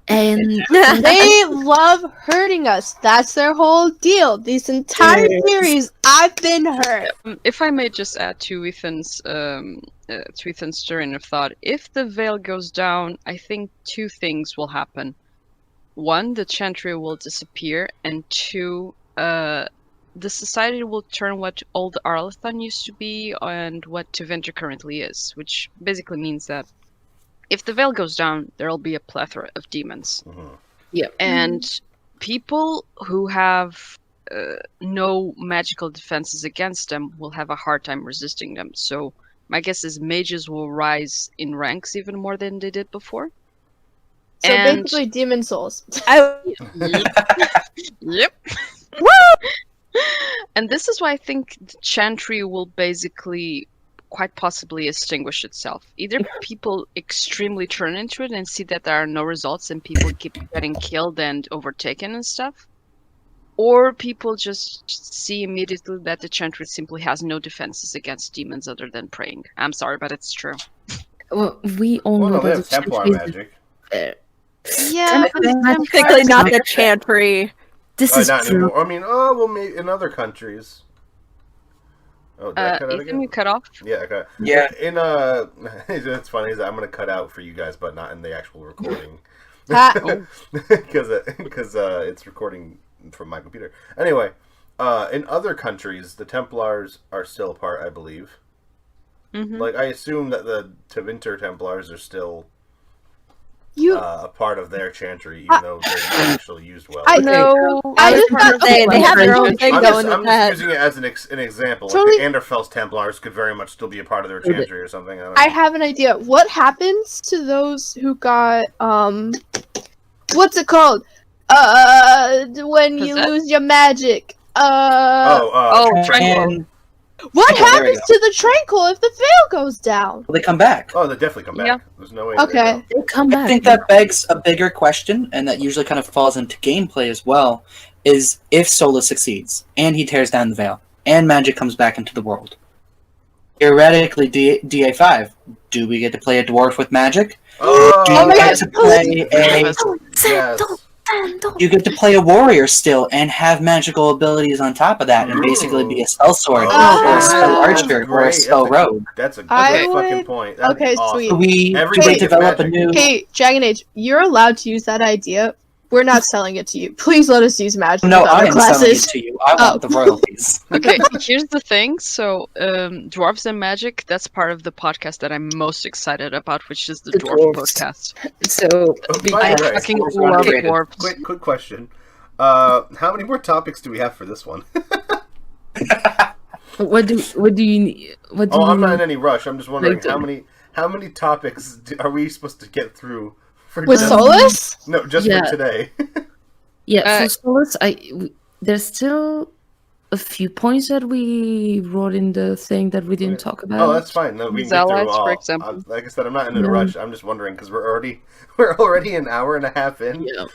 B: And
D: They love hurting us. That's their whole deal. This entire series, I've been hurt.
C: If I may just add to Ethan's train of thought, if the veil goes down, I think two things will happen. One, the Chantry will disappear, and two, the society will turn what old Arlathan used to be and what Tevinter currently is, which basically means that if the veil goes down, there'll be a plethora of demons.
B: Yeah.
C: And people who have no magical defenses against them will have a hard time resisting them. So my guess is mages will rise in ranks even more than they did before.
D: So basically, demon souls.
C: Yep. And this is why I think the Chantry will basically quite possibly extinguish itself. Either people extremely turn into it and see that there are no results and people keep getting killed and overtaken and stuff, or people just see immediately that the Chantry simply has no defenses against demons other than praying. I'm sorry, but it's true.
B: well, we all
A: Well,
B: know
A: no, they
B: that
A: have
B: the
A: Templar
B: Chantry is
A: magic.
D: Yeah,
F: Technically not the Chantry.
B: This is
A: Not
B: true.
A: anymore. I mean, well, maybe in other countries. Oh, did I cut out
C: Ethan,
A: again?
C: you cut off?
A: Yeah, okay.
E: Yeah.
A: In it's funny is that I'm gonna cut out for you guys, but not in the actual recording, because it's recording from my computer. Anyway, in other countries, the Templars are still a part, I believe.
C: Mm-hmm.
A: Like I assume that the Tevinter Templars are still a part of their chantry, even though they're not actually used well.
D: I
C: No,
D: I
C: other
D: just
C: part
D: thought
C: of the
F: they have their own thing
A: I'm
F: going
A: just
F: with that.
A: using it as an example.
D: Totally.
A: Like the Anderfell's Templars could very much still be a part of their chantry or something. I don't know.
D: I have an idea. What happens to those who got what's it called? When you
C: Possessed?
D: lose your magic.
C: Tranquil.
E: And
D: What
E: Tranquil, there we
D: happens to the tranquil if the veil goes down?
E: they come back.
A: Oh, they definitely come back.
C: Yeah.
A: There's no way.
D: Okay.
B: They come
E: I
B: back.
E: think that begs a bigger question, and that usually kind of falls into gameplay as well, is if Solas succeeds, and he tears down the veil, and magic comes back into the world. Theoretically, DA5, do we get to play a dwarf with magic?
A: Oh,
E: Do you
D: Oh my
E: get
D: God.
E: to play
A: yes.
E: you get to play a warrior still and have magical abilities on top of that, and basically be a spell sword,
A: Oh,
E: or a spell
A: that's
E: archer, or a
A: great.
E: spell rogue.
A: That's a good
D: I
A: fucking
D: would-
A: point. That'd
D: okay,
A: be awesome.
D: sweet.
E: Do we
A: Everybody
E: develop a
A: gets
E: new?
D: Hey, Dragon Age, you're allowed to use that idea. We're not selling it to you. Please let us use magic
E: No,
D: with
E: I
D: other
E: am selling it
D: classes.
E: to you. I want the royalties.
C: Okay, here's the thing. So, Dwarves and Magic, that's part of the podcast that I'm most excited about, which is the
B: The
C: Dwarf
B: dwarves.
C: podcast.
B: So
A: Oh,
B: be-
A: by
C: I
A: the way,
C: fucking
E: dwarves are
C: love
E: underrated.
C: dwarves.
A: quick question. How many more topics do we have for this one?
B: what do you need? What do
A: Oh,
B: you
A: I'm not in
B: need?
A: any rush. I'm just wondering
B: Later.
A: how many topics are we supposed to get through for
D: With
A: just-
D: Solas?
A: No, just
B: Yeah.
A: for today.
B: Yeah,
C: Uh,
B: for Solas, there's still a few points that we wrote in the thing that we didn't talk about.
A: Oh, that's fine. No, we can get through
C: Zealots,
A: all.
C: for example.
A: Like I said, I'm not in a
B: Yeah.
A: rush. I'm just wondering because we're already an hour and a half in,
B: Yeah.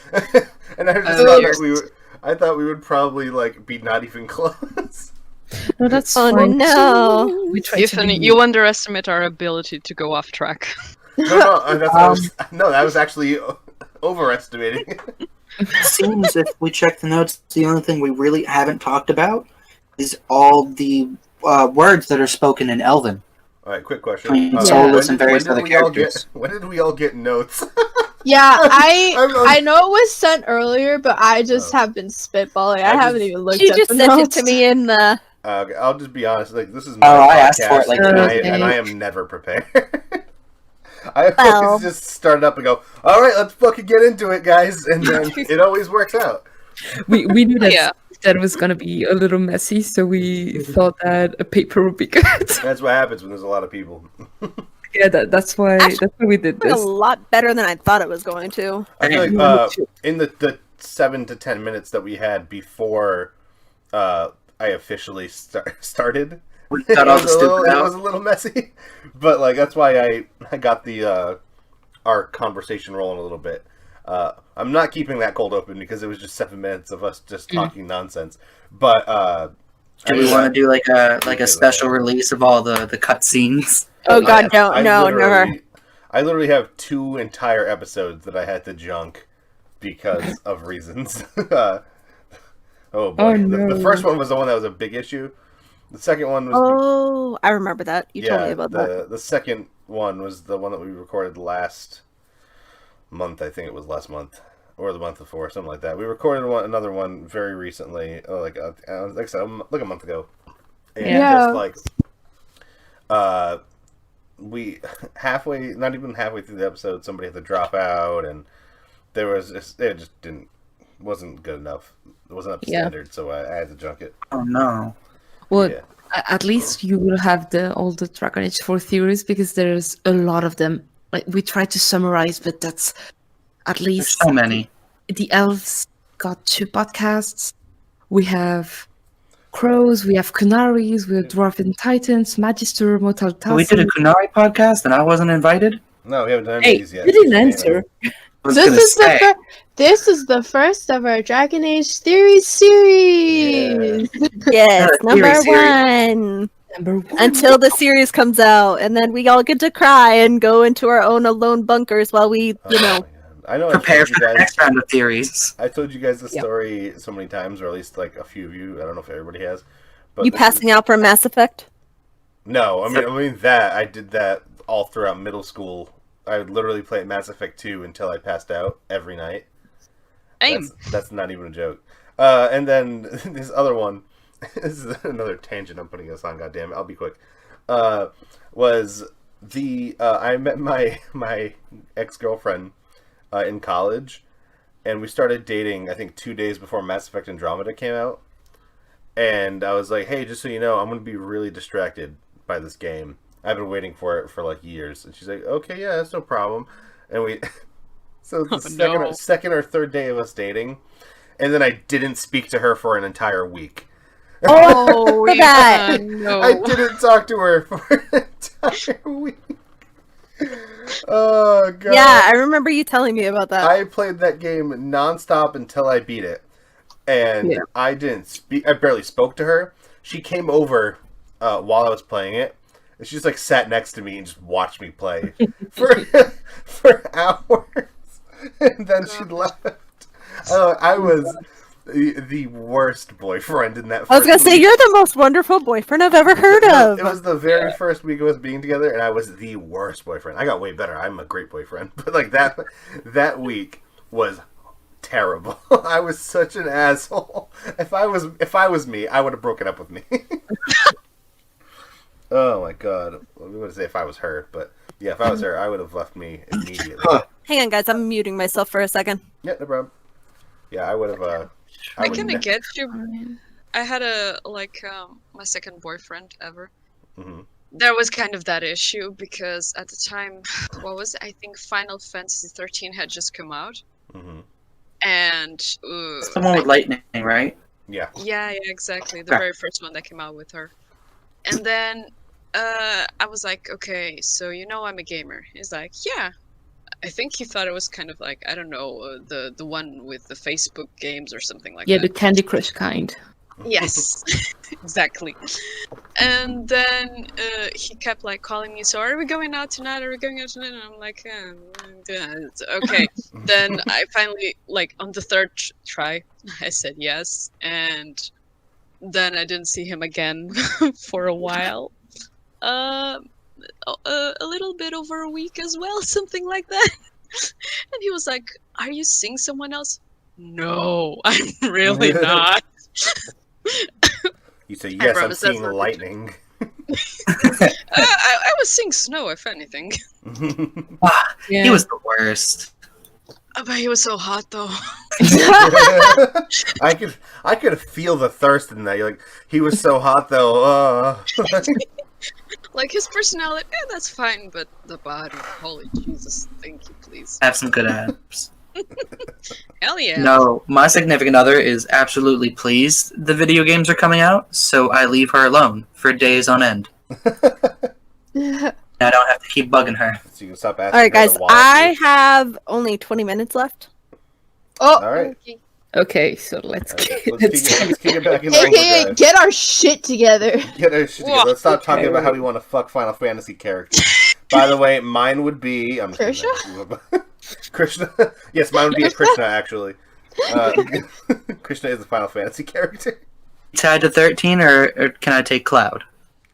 A: and I just
C: Oh,
A: thought
C: yes.
A: that I thought we would probably like be not even close.
B: No, that's
F: Oh
B: fine.
F: no.
B: We try to
C: Tiffany,
B: be-
C: you underestimate our ability to go off track.
A: That was actually overestimating.
E: It seems if we check the notes, the only thing we really haven't talked about is all the words that are spoken in Elven.
A: All right, quick question.
E: Between
B: Solas
E: and various other characters.
A: When did we all get notes?
D: Yeah,
A: I'm-
D: I know it was sent earlier, but I just
A: Oh.
D: have been spitballing. I
A: I
D: haven't
A: just-
D: even looked
F: She
D: at
F: just
D: the
F: sent it
D: notes.
F: to me in the.
A: Okay, I'll just be honest. Like this is my
E: Oh, I
A: podcast,
E: asked for it, like,
A: and,
B: okay.
A: and I am never prepared. I
F: Well.
A: always just start up and go, "All right, let's fucking get into it, guys," and then it always works out.
B: we knew that
C: Yeah.
B: that was gonna be a little messy, so we thought that a paper would be good.
A: That's what happens when there's a lot of people.
B: Yeah, that's why we did
F: A
B: this.
F: lot better than I thought it was going to.
A: I feel
E: Okay.
A: like in the 7 to 10 minutes that we had before I officially started,
E: We got all the
A: it
E: stupid
A: was
E: out.
A: a little messy, but like that's why I got the our conversation rolling a little bit. I'm not keeping that cold open because it was just 7 minutes of us just talking nonsense. But
E: Do we want to do like a special release of all the cutscenes?
F: Oh god, don't. No, never.
A: I literally have 2 entire episodes that I had to junk because of reasons. Oh boy,
B: Oh,
A: the
B: no.
A: first one was the one that was a big issue. The second one was
F: Oh, I remember that. You told me about that.
A: the second one was the one that we recorded last month. I think it was last month or the month before, something like that. We recorded another one very recently, like I said, like a month ago, and
D: Yeah.
A: just like we not even halfway through the episode, somebody had to drop out, and it just wasn't good enough. It wasn't up to
B: Yeah.
A: standard, so I had to junk it.
E: Oh no.
B: Well,
A: Yeah.
B: at least you will have all the Dragon Age 4 theories because there's a lot of them. Like we tried to summarize, but that's at
E: There's
B: least
E: so many.
B: the elves got 2 podcasts. We have crows, we have canaries, we have dwarven titans, magister, mortal
E: So we did a Kunari podcast and I wasn't invited?
A: No, we haven't done any of
B: Hey,
A: these yet.
B: you didn't answer.
E: I was
D: This
E: gonna
D: is
E: say.
D: this is the first of our Dragon Age Theory series.
F: Yes, number
E: Series.
F: one.
B: Number 1.
F: Until the series comes out, and then we all get to cry and go into our own alone bunkers while we,
A: Oh, man. I know.
E: Prepare
A: I
E: for
A: told
E: the
A: you guys.
E: next round of theories.
A: I told you guys this
B: Yeah.
A: story so many times, or at least like a few of you. I don't know if everybody has. But
F: you
A: this
F: passing
A: is-
F: out for Mass Effect.
A: No, I mean that. I did that all throughout middle school. I would literally play Mass Effect 2 until I passed out every night.
C: Aim.
A: That's not even a joke. And then this other one, this is another tangent I'm putting us on. Goddamn it, I'll be quick. Was I met my ex-girlfriend in college, and we started dating, I think, 2 days before Mass Effect Andromeda came out. And I was like, hey, just so you know, I'm going to be really distracted by this game. I've been waiting for it for like years. And she's like, okay, yeah, that's no problem. And we... So the second or third day of us dating, and then I didn't speak to her for an entire week.
F: Oh, yeah.
C: No.
A: I didn't talk to her for an entire week. Oh, God.
F: Yeah, I remember you telling me about that.
A: I played that game nonstop until I beat it. And I didn't speak. I barely spoke to her. She came over while I was playing it. And she just like sat next to me and just watched me play for hours. And then she left. I was the worst boyfriend in that.
F: I was gonna say, you're the most wonderful boyfriend I've ever heard of.
A: It was the very first week of us being together, and I was the worst boyfriend. I got way better. I'm a great boyfriend, but like that week was terrible. I was such an asshole. If I was me, I would have broken up with me. Oh my God! We would say if I was her, but yeah, if I was her, I would have left me immediately.
F: Hang on, guys. I'm muting myself for a second.
A: Yeah, no problem. Yeah, I would have.
C: I kind of get you. I had my second boyfriend ever.
A: Mm-hmm.
C: There was kind of that issue because at the time, what was it? I think Final Fantasy 13 had just come out.
A: Mm-hmm.
C: And
E: Someone with lightning, right?
A: Yeah.
C: Yeah, exactly. The very first one that came out with her. And then I was like, okay, so you know I'm a gamer. He's like, yeah. I think he thought it was kind of like, I don't know, the one with the Facebook games or something like that.
B: Yeah, the Candy Crush kind.
C: Yes, exactly. And then he kept like calling me, so are we going out tonight? Are we going out tonight? And I'm like, okay. Then I finally, like on the third try, I said yes. And then I didn't see him again for a while. A little bit over a week as well, something like that. And he was like, are you seeing someone else? No, I'm really not.
A: You say, yes, I'm seeing lightning.
C: I was seeing snow, if anything.
E: He was the worst.
C: But he was so hot, though.
A: I could feel the thirst in that. You're like, he was so hot, though.
C: Like, his personality, that's fine, but the body, holy Jesus, thank you, please.
E: Have some good abs.
C: Hell yeah.
E: No, my significant other is absolutely pleased the video games are coming out, so I leave her alone for days on end. I don't have to keep bugging her.
A: So you can stop asking.
F: Alright, guys, I have only 20 minutes left.
D: Oh,
A: all right.
B: Okay, so let's
A: Let's
B: get
A: kick it back in
D: AKA,
A: the
D: get our shit together.
A: Get our shit together. Let's stop talking about how we want to fuck Final Fantasy characters. By the way, mine would be
D: Krishna?
A: Krishna. Yes, mine would be a Krishna actually. Krishna is a Final Fantasy character.
E: Tied to 13, or can I take Cloud?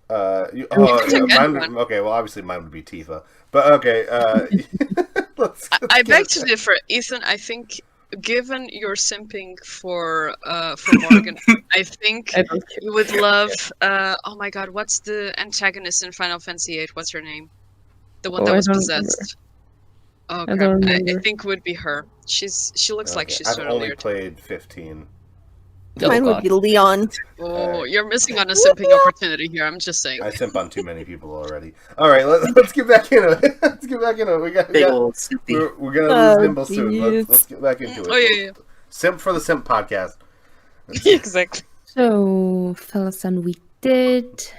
A: Okay, well, obviously mine would be Tifa. But okay,
C: I beg to differ. Ethan, I think, given your simping for Morgan, I think you would love, oh my god, what's the antagonist in Final Fantasy VIII? What's her name? The one that was possessed. Oh crap, I think would be her. She looks like she's
A: I've
C: totally
A: only played 15.
F: Mine would be Leon.
C: Oh, you're missing on a simping opportunity here. I'm just saying.
A: I simp on too many people already. All right, let's get back into it. Let's get back into it. We're gonna lose Nimble soon. Let's get back into it.
C: Oh yeah.
A: Simp for the Simp podcast.
C: Exactly.
B: So, fellas, and we did.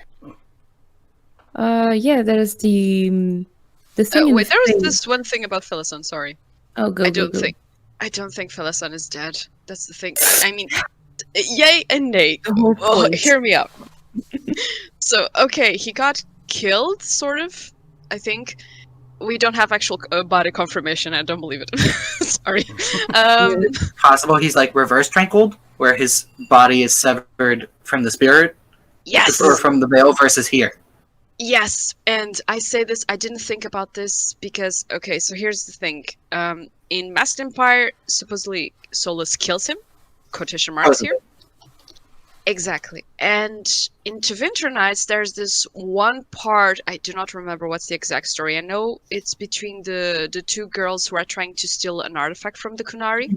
B: Yeah, there's the thing.
C: Wait, there was this one thing about Philoson. Sorry.
B: Oh, go.
C: I don't think Philoson is dead. That's the thing. I mean, yay and nay. Oh, hear me out. So, okay, he got killed, sort of. I think we don't have actual body confirmation. I don't believe it. Sorry.
E: Possible he's like reverse tranquiled, where his body is severed from the spirit.
C: Yes.
E: Or from the veil versus here.
C: Yes, and I say this, I didn't think about this because, okay, so here's the thing. In Masked Empire, supposedly Solas kills him, quotation marks here. Exactly. And into Winter Nights, there's this one part, I do not remember what's the exact story. I know it's between the two girls who are trying to steal an artifact from the Kunari.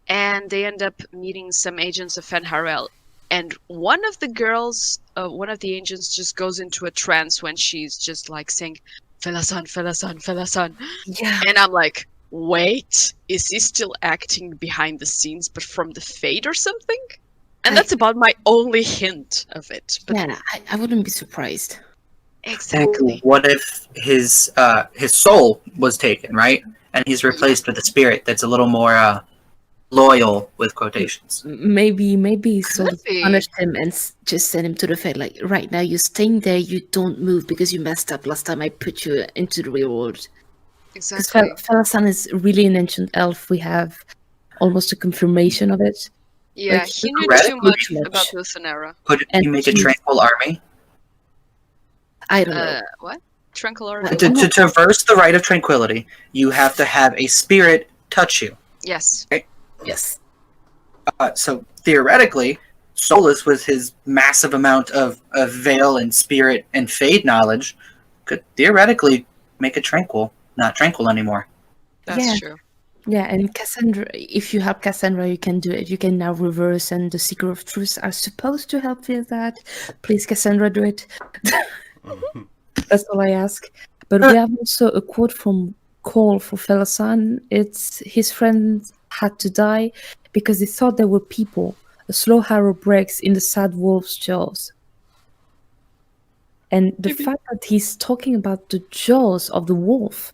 C: And they end up meeting some agents of Fenharel. And one of the girls, one of the agents just goes into a trance when she's just like saying, Felasan, Felasan, Felasan.
B: Yeah.
C: And I'm like, wait, is he still acting behind the scenes but from the Fade or something? And that's about my only hint of it. But
B: Yeah, I wouldn't be surprised.
C: exactly.
E: What if his soul was taken, right? And he's replaced with a spirit that's a little more loyal, with quotations.
B: Maybe Solas
C: be.
B: punished him and just sent him to the Fate. Like, right now, you're staying there, you don't move because you messed up last time I put you into the real world. Because
C: Exactly.
B: Felasan is really an ancient elf. We have almost a confirmation of it.
C: Yeah,
B: like,
C: he knew
E: read
C: too
B: it
C: much
B: much.
C: about Lucinera.
E: Could
B: And
E: he make a
B: he-
E: tranquil army?
B: I don't know.
C: What? Tranquil Order?
E: To traverse the Rite of Tranquility, you have to have a spirit touch you.
C: Yes.
B: Yes.
E: So theoretically, Solas, with his massive amount of Veil and Spirit and Fade knowledge, could theoretically make it tranquil, not tranquil anymore.
C: That's
B: Yeah.
C: true.
B: Yeah, and Cassandra, if you help Cassandra, you can do it. You can now reverse, and the Seeker of Truth are supposed to help with that. Please, Cassandra, do it. That's all I ask. But we have also a quote from Cole for Felasan. It's his friends had to die because they thought they were people. A slow arrow breaks in the sad wolf's jaws. And the fact that he's talking about the jaws of the wolf,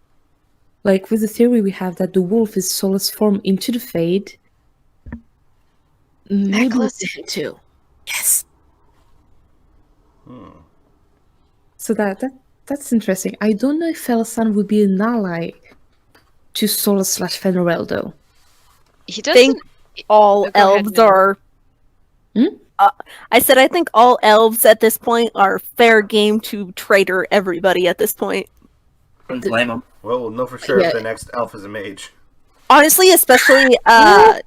B: like with the theory we have that the wolf is Solas' form into the Fade, maybe
C: Necklace.
B: it's him too. Yes.
A: Hmm.
B: So that's interesting. I don't know if Felasan would be an ally to Solas / Fenrirel, though.
C: He doesn't.
F: All
C: Go ahead,
F: elves
C: Nimble.
F: are.
B: Hmm?
F: I said I think all elves at this point are fair game to traitor everybody at this point.
E: Wouldn't blame him.
A: Well, we'll know for sure
B: Yeah.
A: if the next elf is a mage.
F: Honestly, especially not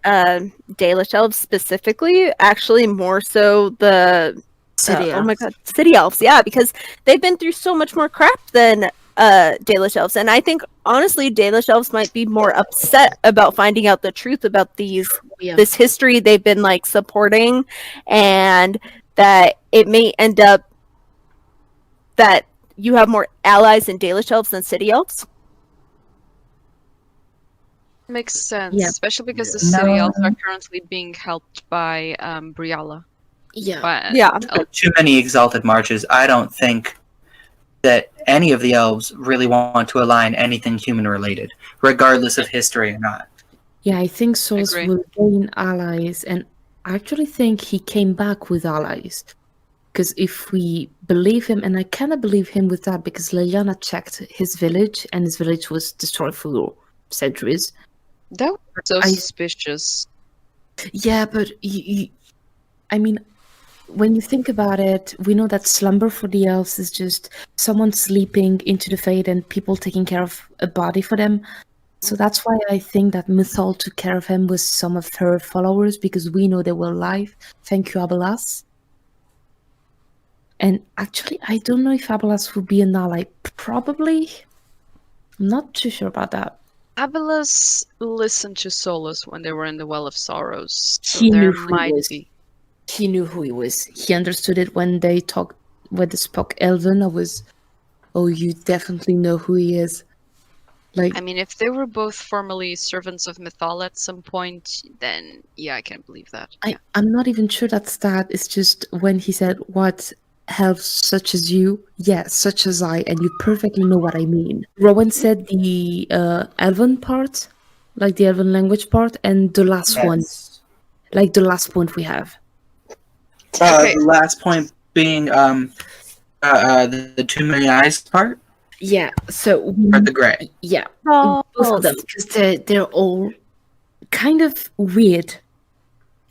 F: Dalish elves specifically. Actually, more so the
B: City
F: oh my
B: elves.
F: god, city elves. Yeah, because they've been through so much more crap than Dalish elves, and I think honestly, Dalish elves might be more upset about finding out the truth about this history they've been like supporting, and that it may end up that you have more allies in Dalish elves than city elves.
C: Makes sense,
B: Yeah.
C: especially because the
E: Yeah.
C: city
E: No.
C: elves are currently being helped by Briala.
B: Yeah.
C: But
F: Yeah.
E: Too many exalted marches. I don't think that any of the elves really want to align anything human related, regardless of history or not.
B: Yeah, I think Solas
C: Agree.
B: will gain allies, and I actually think he came back with allies. Because if we believe him, and I kind of believe him with that, because Liliana checked his village, and his village was destroyed for centuries.
C: that was so
B: I-
C: suspicious.
B: Yeah, but I mean, when you think about it, we know that slumber for the elves is just someone sleeping into the Fade and people taking care of a body for them. So that's why I think that Mythal took care of him with some of her followers, because we know they were alive. Thank you, Abelas. And actually, I don't know if Abelas would be an ally. Probably. I'm not too sure about that.
C: Abelas listened to Solas when they were in the Well of Sorrows, so
B: He
C: there
B: knew who he
C: might
B: was.
C: be.
B: He knew who he was. He understood it when they spoke Elven. I was, oh, you definitely know who he is. Like,
C: I mean, if they were both formerly servants of Mythal at some point, then yeah, I can't believe that.
B: I'm not even sure that's that. It's just when he said, what helps such as you? Yeah, such as I, and you perfectly know what I mean. Rowan said the Elven part, like the Elven language part, and the last one, like the last point we have.
C: Okay.
E: The last point being the 2 million eyes part,
B: Yeah, so
E: or the gray.
B: yeah,
F: Oh,
B: both of them, because they're all kind of weird,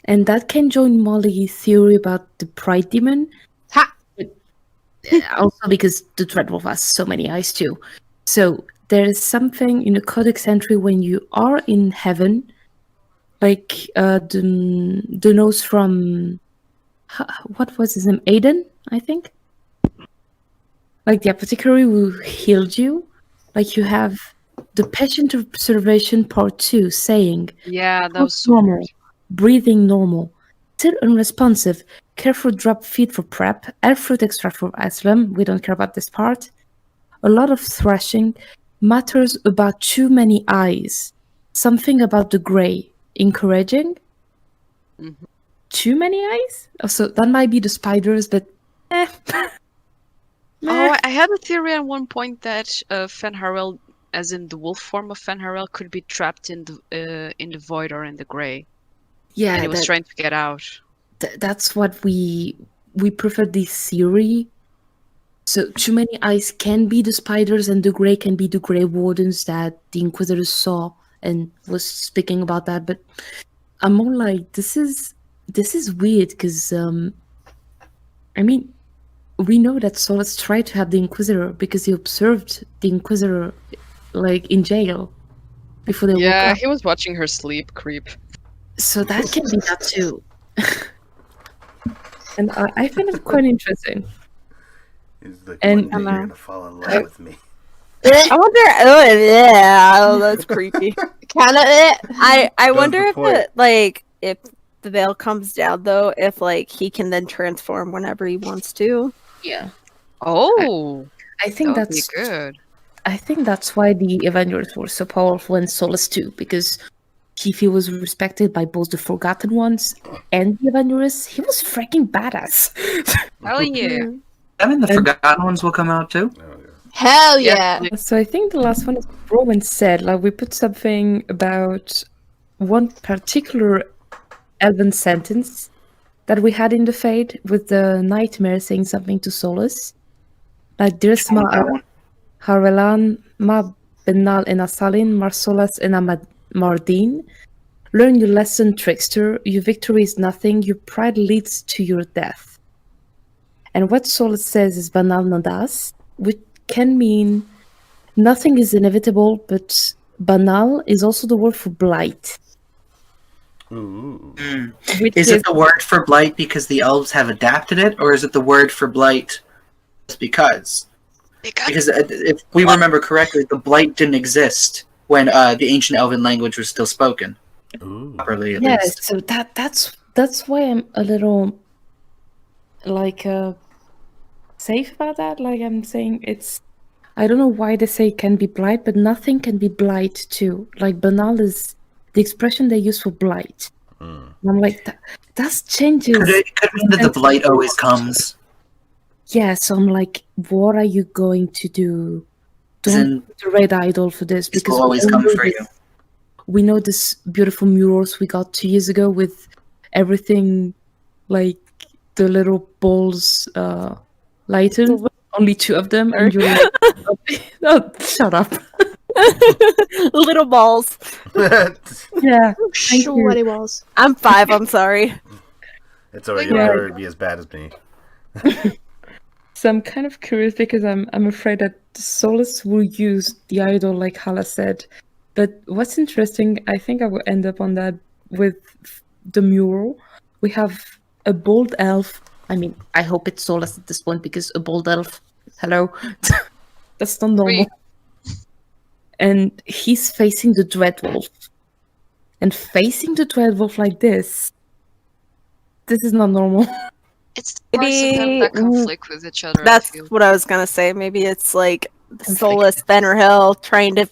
B: and that can join Molly's theory about the Pride Demon.
D: Ha!
B: But, also because the Dreadwolf has so many eyes too. So there is something in the Codex entry when you are in heaven, like the nose from what was his name? Aiden, I think. Like the apothecary who healed you. Like you have the patient observation part 2 saying
C: Yeah, that
B: pulse
C: was so
B: normal,
C: weird.
B: breathing normal, still unresponsive, careful drop feed for prep, air fruit extract for asylum. We don't care about this part. A lot of thrashing, matters about too many eyes, something about the grey, encouraging.
C: Mhm.
B: Too many eyes? Oh, so that might be the spiders, but eh.
C: Oh, I had a theory at one point that Fenharel, as in the wolf form of Fenharel, could be trapped in the void or in the grey,
B: Yeah,
C: and he was trying to get out.
B: that's what we prefer this theory. So too many eyes can be the spiders, and the grey can be the grey wardens that the Inquisitors saw and was speaking about that. But I'm more like this is weird because I mean, we know that Solas tried to have the Inquisitor because he observed the Inquisitor like in jail before they woke
C: Yeah,
B: up.
C: he was watching her sleep. Creep.
B: So that can be that too. And I find it quite interesting.
A: Is like
B: And-
A: one day you're gonna fall in love with me.
F: I wonder. Oh yeah, oh, that's creepy.
D: Kinda it.
F: I
A: Does
F: wonder
A: the
F: if
A: point.
F: if the veil comes down though, if like he can then transform whenever he wants to.
B: Yeah,
C: Oh,
B: I
C: that
B: think
C: would be
B: that's
C: good.
B: I think that's why the Avengers were so powerful in Solas too, because he was respected by both the Forgotten Ones and the Avengers. He was freaking badass.
C: Hell yeah.
E: I mean, the
B: And-
E: Forgotten Ones will come out too.
A: Oh, yeah.
D: Hell
C: Yeah,
D: yeah.
C: like-
B: So I think the last one is Rowan said, like we put something about one particular elven sentence that we had in the Fade with the nightmare saying something to Solas. Like there's ma
E: That one.
B: Harelan, ma Benal en Asalin, Marsolas en Mardin. Learn your lesson, trickster. Your victory is nothing. Your pride leads to your death. And what Solas says is Banal Nadas, which can mean nothing is inevitable, but banal is also the word for blight.
A: Ooh.
B: Which
E: Is it the word for blight because the elves have adapted it, or is it the word for blight just because? Because if we remember correctly, the blight didn't exist when the ancient elven language was still spoken
A: Ooh.
E: properly, at
B: yes,
E: least.
B: so that's why I'm a little like safe about that. Like I'm saying it's I don't know why they say it can be blight, but nothing can be blight too. Like banal is the expression they use for blight.
A: Mm.
B: And I'm like that's changes.
E: Could mean that the blight always comes.
B: Yeah, so I'm like, what are you going to do?
E: As
B: Don't
E: in,
B: the red idol for this
E: this
B: because
E: will always
B: we
E: come
B: know
E: for
B: this-
E: you.
B: We know this beautiful murals we got 2 years ago with everything like the little balls lightened. Only 2 of them, and you're like, oh, shut up.
F: Little balls.
B: Yeah, thank you.
D: Sweaty balls.
F: I'm 5. I'm sorry.
A: It's alright.
C: Yeah.
A: You'll never be as bad as me.
B: So I'm kind of curious because I'm afraid that Solas will use the idol like Halla said. But what's interesting, I think I will end up on that with the mural. We have a bold elf. I mean, I hope it's Solas at this point because a bold elf. Hello, that's not normal. And he's facing the Dreadwolf. And facing the Dreadwolf like this is not normal.
C: It's the parts of him that conflict with each other. I
F: That's
C: feel.
F: what I was gonna say. Maybe it's like the
B: Conflict.
F: soulless Benner Hill trying to,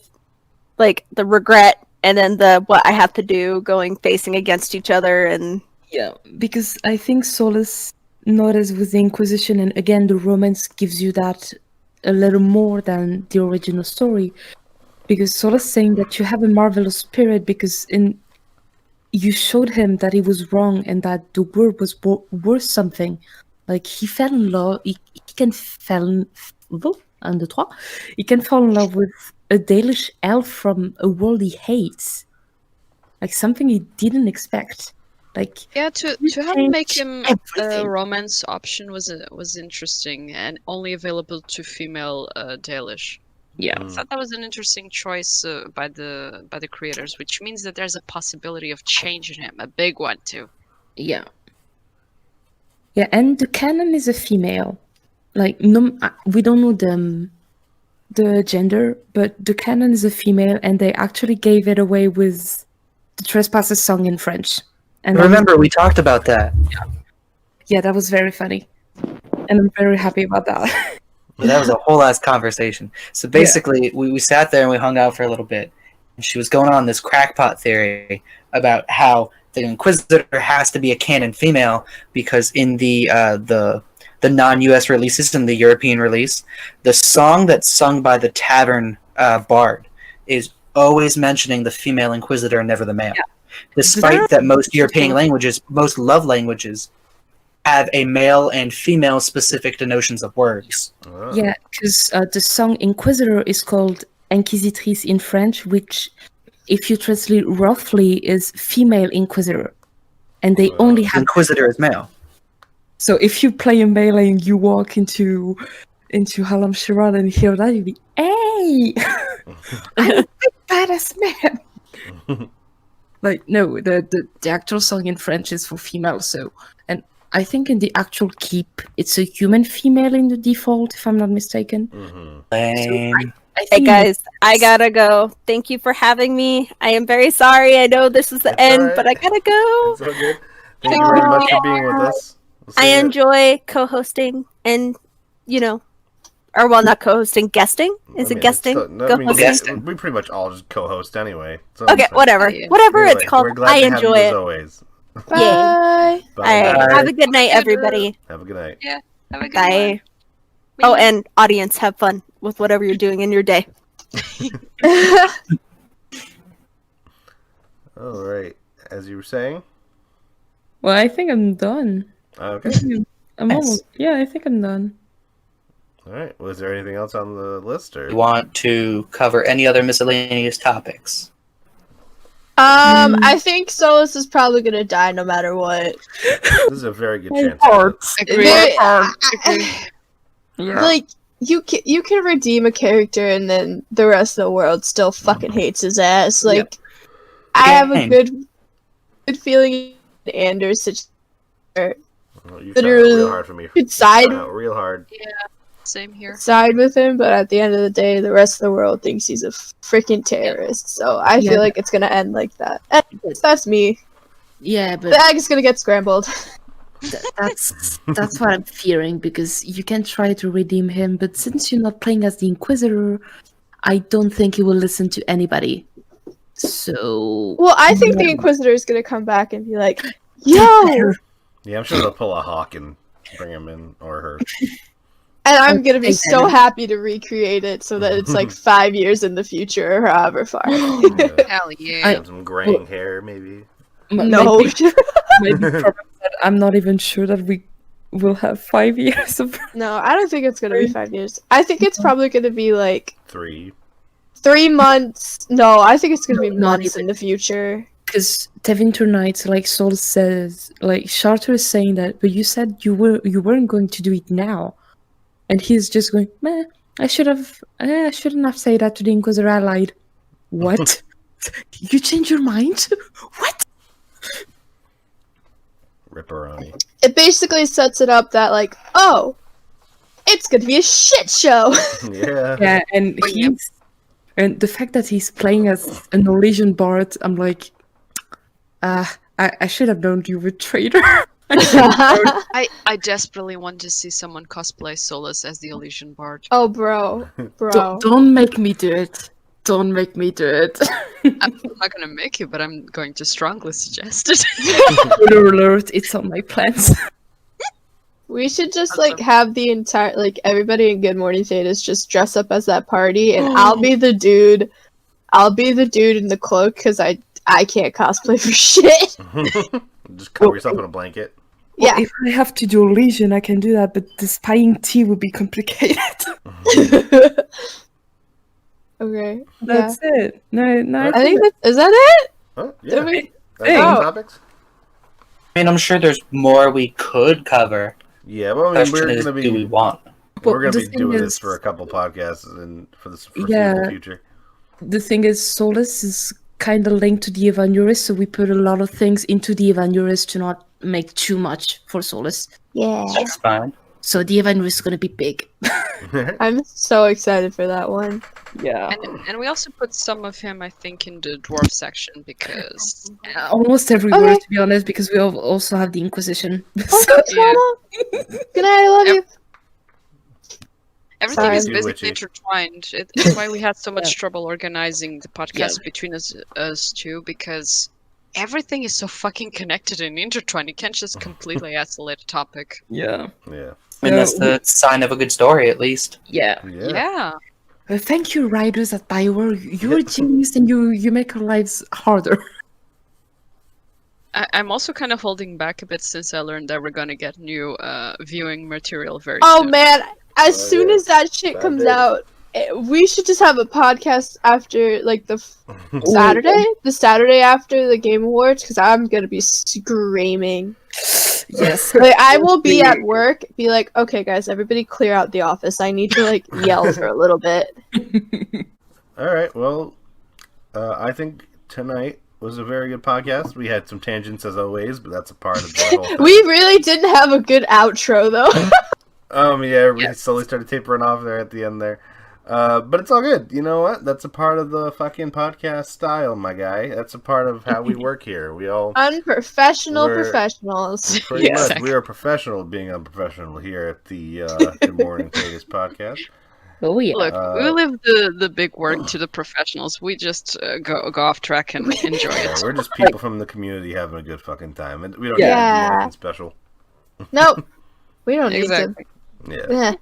F: like the regret, and then the what I have to do going facing against each other, and
B: Yeah, because I think Solas noticed with the Inquisition, and again, the romance gives you that a little more than the original story. Because Solas saying that you have a marvelous spirit because you showed him that he was wrong and that the world was worth something. Like he fell in love. He can fall in He can fall in love with a Dalish elf from a world he hates. Like something he didn't expect. Like
C: Yeah, to have
B: change
C: make him
B: everything.
C: a romance option was interesting and only available to female Dalish.
B: Yeah.
C: I thought that was an interesting choice by the creators, which means that there's a possibility of changing him, a big one too.
B: Yeah. Yeah, and the canon is a female. Like, no, we don't know the gender, but the canon is a female, and they actually gave it away with the Trespassers song in French. And
E: Remember, we talked about that.
B: Yeah, that was very funny. And I'm very happy about that.
E: Well, that was a whole ass conversation. So basically, we sat there and we hung out for a little bit. And she was going on this crackpot theory about how the Inquisitor has to be a canon female because in the non-US releases, in the European release, the song that's sung by the tavern bard is always mentioning the female Inquisitor and never the male. Yeah. Despite that most European languages, most love languages, have a male and female specific denotions of words.
A: Oh.
B: Yeah, because the song Inquisitor is called Inquisitrice in French, which, if you translate roughly, is female Inquisitor. And they only have...
E: Inquisitor is male.
B: So if you play a melee and you walk into Hallam Sharad and hear that, you'd be, hey! I'm a big badass man! Like, no, the actual song in French is for female, so... And I think in the actual keep, it's a human female in the default, if I'm not mistaken.
A: Mm-hmm.
B: So
F: hey guys, I gotta go. Thank you for having me. I am very sorry. I know this is the end,
A: right.
F: but I gotta go.
A: It's all good. Thank you very much for being with us.
F: I enjoy co-hosting and, or well, not co-hosting, guesting. Is it guesting?
E: Guesting.
A: We pretty much all just co-host anyway. So
F: okay, whatever. Whatever it's called, I enjoy it.
A: As always.
D: Bye.
F: Yay.
A: Bye.
F: All right. Have a good night, everybody.
A: Have a good night.
C: Yeah. Have a good
F: Bye.
C: one.
F: Oh, and audience, have fun with whatever you're doing in your day.
A: All right. As you were saying.
B: Well, I think I'm done.
A: Okay.
B: I'm almost... Yeah, I think I'm done.
A: All right. Was there anything else on the list, or
E: You want to cover any other miscellaneous topics?
D: I think Solas is probably gonna die no matter what.
A: this is a very good chance.
B: Yeah.
D: Like you can redeem a character and then the rest of the world still fucking hates his ass. Like I have a good feeling Anders situation.
A: Well, you found it real hard for me.
D: Could side
A: real hard.
C: Yeah, same here.
D: Side with him, but at the end of the day, the rest of the world thinks he's a freaking terrorist. So I feel like it's gonna end like that. And that's me.
B: Yeah, but
D: The egg is gonna get scrambled.
B: that's what I'm fearing, because you can try to redeem him, but since you're not playing as the Inquisitor, I don't think he will listen to anybody. So...
D: Well, I think the Inquisitor is gonna come back and be like, yo!
A: Yeah, I'm sure they'll pull a hawk and bring him in, or her.
D: And I'm gonna be so happy to recreate it so that it's like 5 years in the future or however far.
A: Yeah.
C: Hell yeah.
A: Have some graying hair, maybe.
D: No.
B: Maybe I'm not even sure that we will have 5 years of...
D: No, I don't think it's gonna be 5 years. I think it's probably gonna be like
A: 3
D: months. No, I think it's gonna be
B: not
D: months in the future.
B: Because Tevinter Knights, like Sol says, like Charter is saying that, but you said you weren't going to do it now. And he's just going, meh, I shouldn't have said that to the Inquisitor. I lied. What? You changed your mind? What?
A: Ripperoni.
D: It basically sets it up that like, oh, it's gonna be a shit show.
A: Yeah.
B: Yeah, and and the fact that he's playing as a Norwegian bard, I'm like, I should have known you were traitor.
C: I desperately want to see someone cosplay Solas as the Elysian Bard.
D: Oh, bro.
B: Don't make me do it. Don't make me do it.
C: I'm not gonna make you, but I'm going to strongly suggest it.
B: Spoiler alert, it's on my plans.
D: We should just like have the entire everybody in Good Morning Thedas just dress up as that party, and I'll be the dude. I'll be the dude in the cloak because I can't cosplay for shit.
A: Just cover yourself in a blanket.
B: Well,
D: Yeah.
B: if I have to do Legion, I can do that, but the spying tea would be complicated.
D: Okay.
B: That's it. No.
D: I think is that it?
A: Oh,
D: Did
A: yeah.
D: we-
A: That's all
D: Oh.
A: the topics?
E: I mean, I'm sure there's more we could cover.
A: Yeah, well, I mean,
E: Question
A: we're
E: is,
A: gonna
E: do we
A: be
E: want?
A: We're going
B: the
A: to be
B: thing
A: doing
B: is-
A: this for a couple podcasts and for the foreseeable future.
B: The thing is, Solas is kind of linked to the Evanurus, so we put a lot of things into the Evanurus to not make too much for Solas.
D: Yeah.
E: That's fine.
B: So the Evanurus is going to be big.
D: I'm so excited for that one.
B: Yeah.
C: And we also put some of him, I think, in the dwarf section because
B: Almost everywhere,
D: Okay.
B: to be honest, because we also have the Inquisition.
D: Okay,
C: Yeah.
D: Mama. Good night, I love
C: Yep.
D: you.
C: everything
D: Sorry.
C: is
A: You,
C: basically
A: Witchy.
C: intertwined. It's why we had so much trouble organizing the podcast between us two, because everything is so fucking connected and intertwined. You can't just completely isolate a topic.
B: Yeah.
A: Yeah.
E: And that's the sign of a good story, at least.
B: Yeah.
C: Yeah.
B: Thank you, writers at Bioware. You're a genius and you make our lives harder.
C: I'm also kind of holding back a bit since I learned that we're gonna get new viewing material very
D: Oh
C: soon.
D: man, as
A: Oh,
D: soon
A: yeah.
D: as that shit
A: 5
D: comes
A: days.
D: out, we should just have a podcast after like the Saturday after the Game Awards, because I'm gonna be screaming.
B: Yes.
D: Like I will be at work, be like, okay guys, everybody clear out the office. I need to like yell for a little bit.
A: All right. Well, I think tonight was a very good podcast. We had some tangents as always, but that's a part of the whole thing.
D: We really didn't have a good outro though.
A: Yeah, we slowly started tapering off there at the end there. But it's all good. You know what? That's a part of the fucking podcast style, my guy. That's a part of how we work here. We all
D: Unprofessional
A: We're-
D: professionals.
A: pretty much
C: exactly.
A: we are professional being unprofessional here at the Good Morning THEDAS podcast.
B: Oh yeah.
C: Look, we leave the big work to the professionals. We just go off track and enjoy
A: Yeah,
C: it.
A: we're just people from the community having a good fucking time, and we don't
D: Yeah.
A: need to do anything special.
D: Nope. We don't need
C: Exactly.
A: Yeah.
D: to. Eh.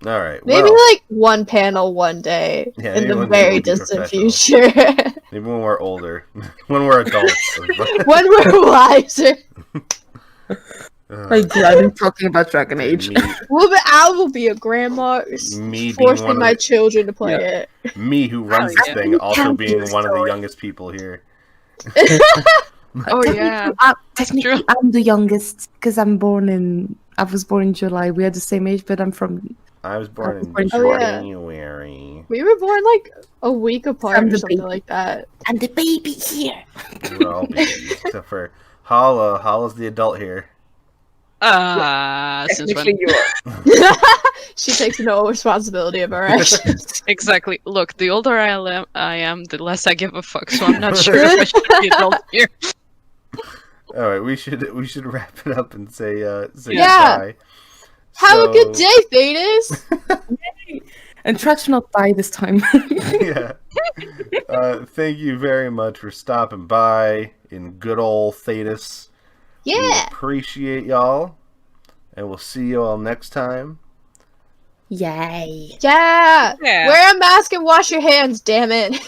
A: All right.
D: Maybe
A: well,
D: like one panel one day
A: Yeah,
D: in
A: maybe
D: the
A: one day
D: very
A: we'll be
D: distant
A: professional.
D: future.
A: maybe when we're older, when we're adults.
D: When we're wiser.
B: I'm glad I'm talking about Dragon Age.
D: I will be a grandma
A: Me being
D: forcing
A: one of
D: my
A: the-
D: children to play
A: Me, who runs
C: Oh,
A: this
C: yeah.
A: thing, also
B: Tell
A: being
B: me a
A: one of the
B: story.
A: youngest people here.
C: Oh yeah.
B: Technically,
C: true.
B: I'm the youngest because I was born in July. We are the same age, but I'm from.
A: I was born in
B: Oh,
D: yeah.
A: January.
D: We were born like a week apart
B: I'm
D: or
B: the
D: something
B: baby.
D: like that.
B: I'm the baby here.
A: We're all babies, except for Halla. Halla's the adult here.
C: Since when?
B: you are.
D: She takes no responsibility of her actions.
C: Exactly. Look, the older I am, the less I give a fuck. So I'm not sure if I should be adult here.
A: All right, we should wrap it up and say
D: Yeah.
A: goodbye.
D: Have a good
A: So-
D: day, Thedas!
B: And try to not die this time.
A: Yeah. Thank you very much for stopping by in good old THEDAS. We
D: Yeah!
A: appreciate y'all, and we'll see you all next time.
B: Yay.
D: Yeah!
C: Yeah.
D: Wear a mask and wash your hands, damn it.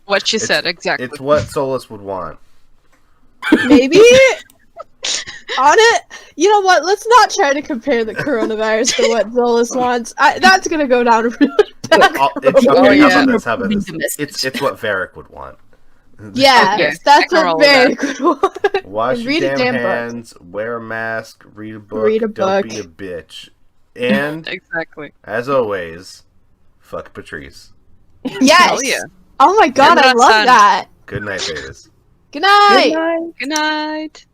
C: What she said, exactly.
A: It's what Solas would want.
D: Maybe? On it? You know what? Let's not try to compare the coronavirus to what Zolas wants. That's gonna go down really bad.
A: It's,
B: Oh,
A: okay,
C: yeah.
A: how about this? How about
B: Read
A: this?
B: the message.
A: It's what Varric would want.
D: Yeah,
C: Okay,
D: that's
C: I can roll
D: a
C: with
D: very
C: that.
D: good one.
A: Wash
D: And
A: your
D: read a
A: damn
D: damn book.
A: hands, wear a mask, read a book,
D: Read a
A: don't
D: book.
A: be a bitch. And,
C: Exactly.
A: as always, fuck Patrice.
D: Yes!
C: Hell yeah.
D: Oh my god, I
C: And
D: love
C: that's
D: that!
A: Good night, Thedas.
D: Good night!
C: Good night.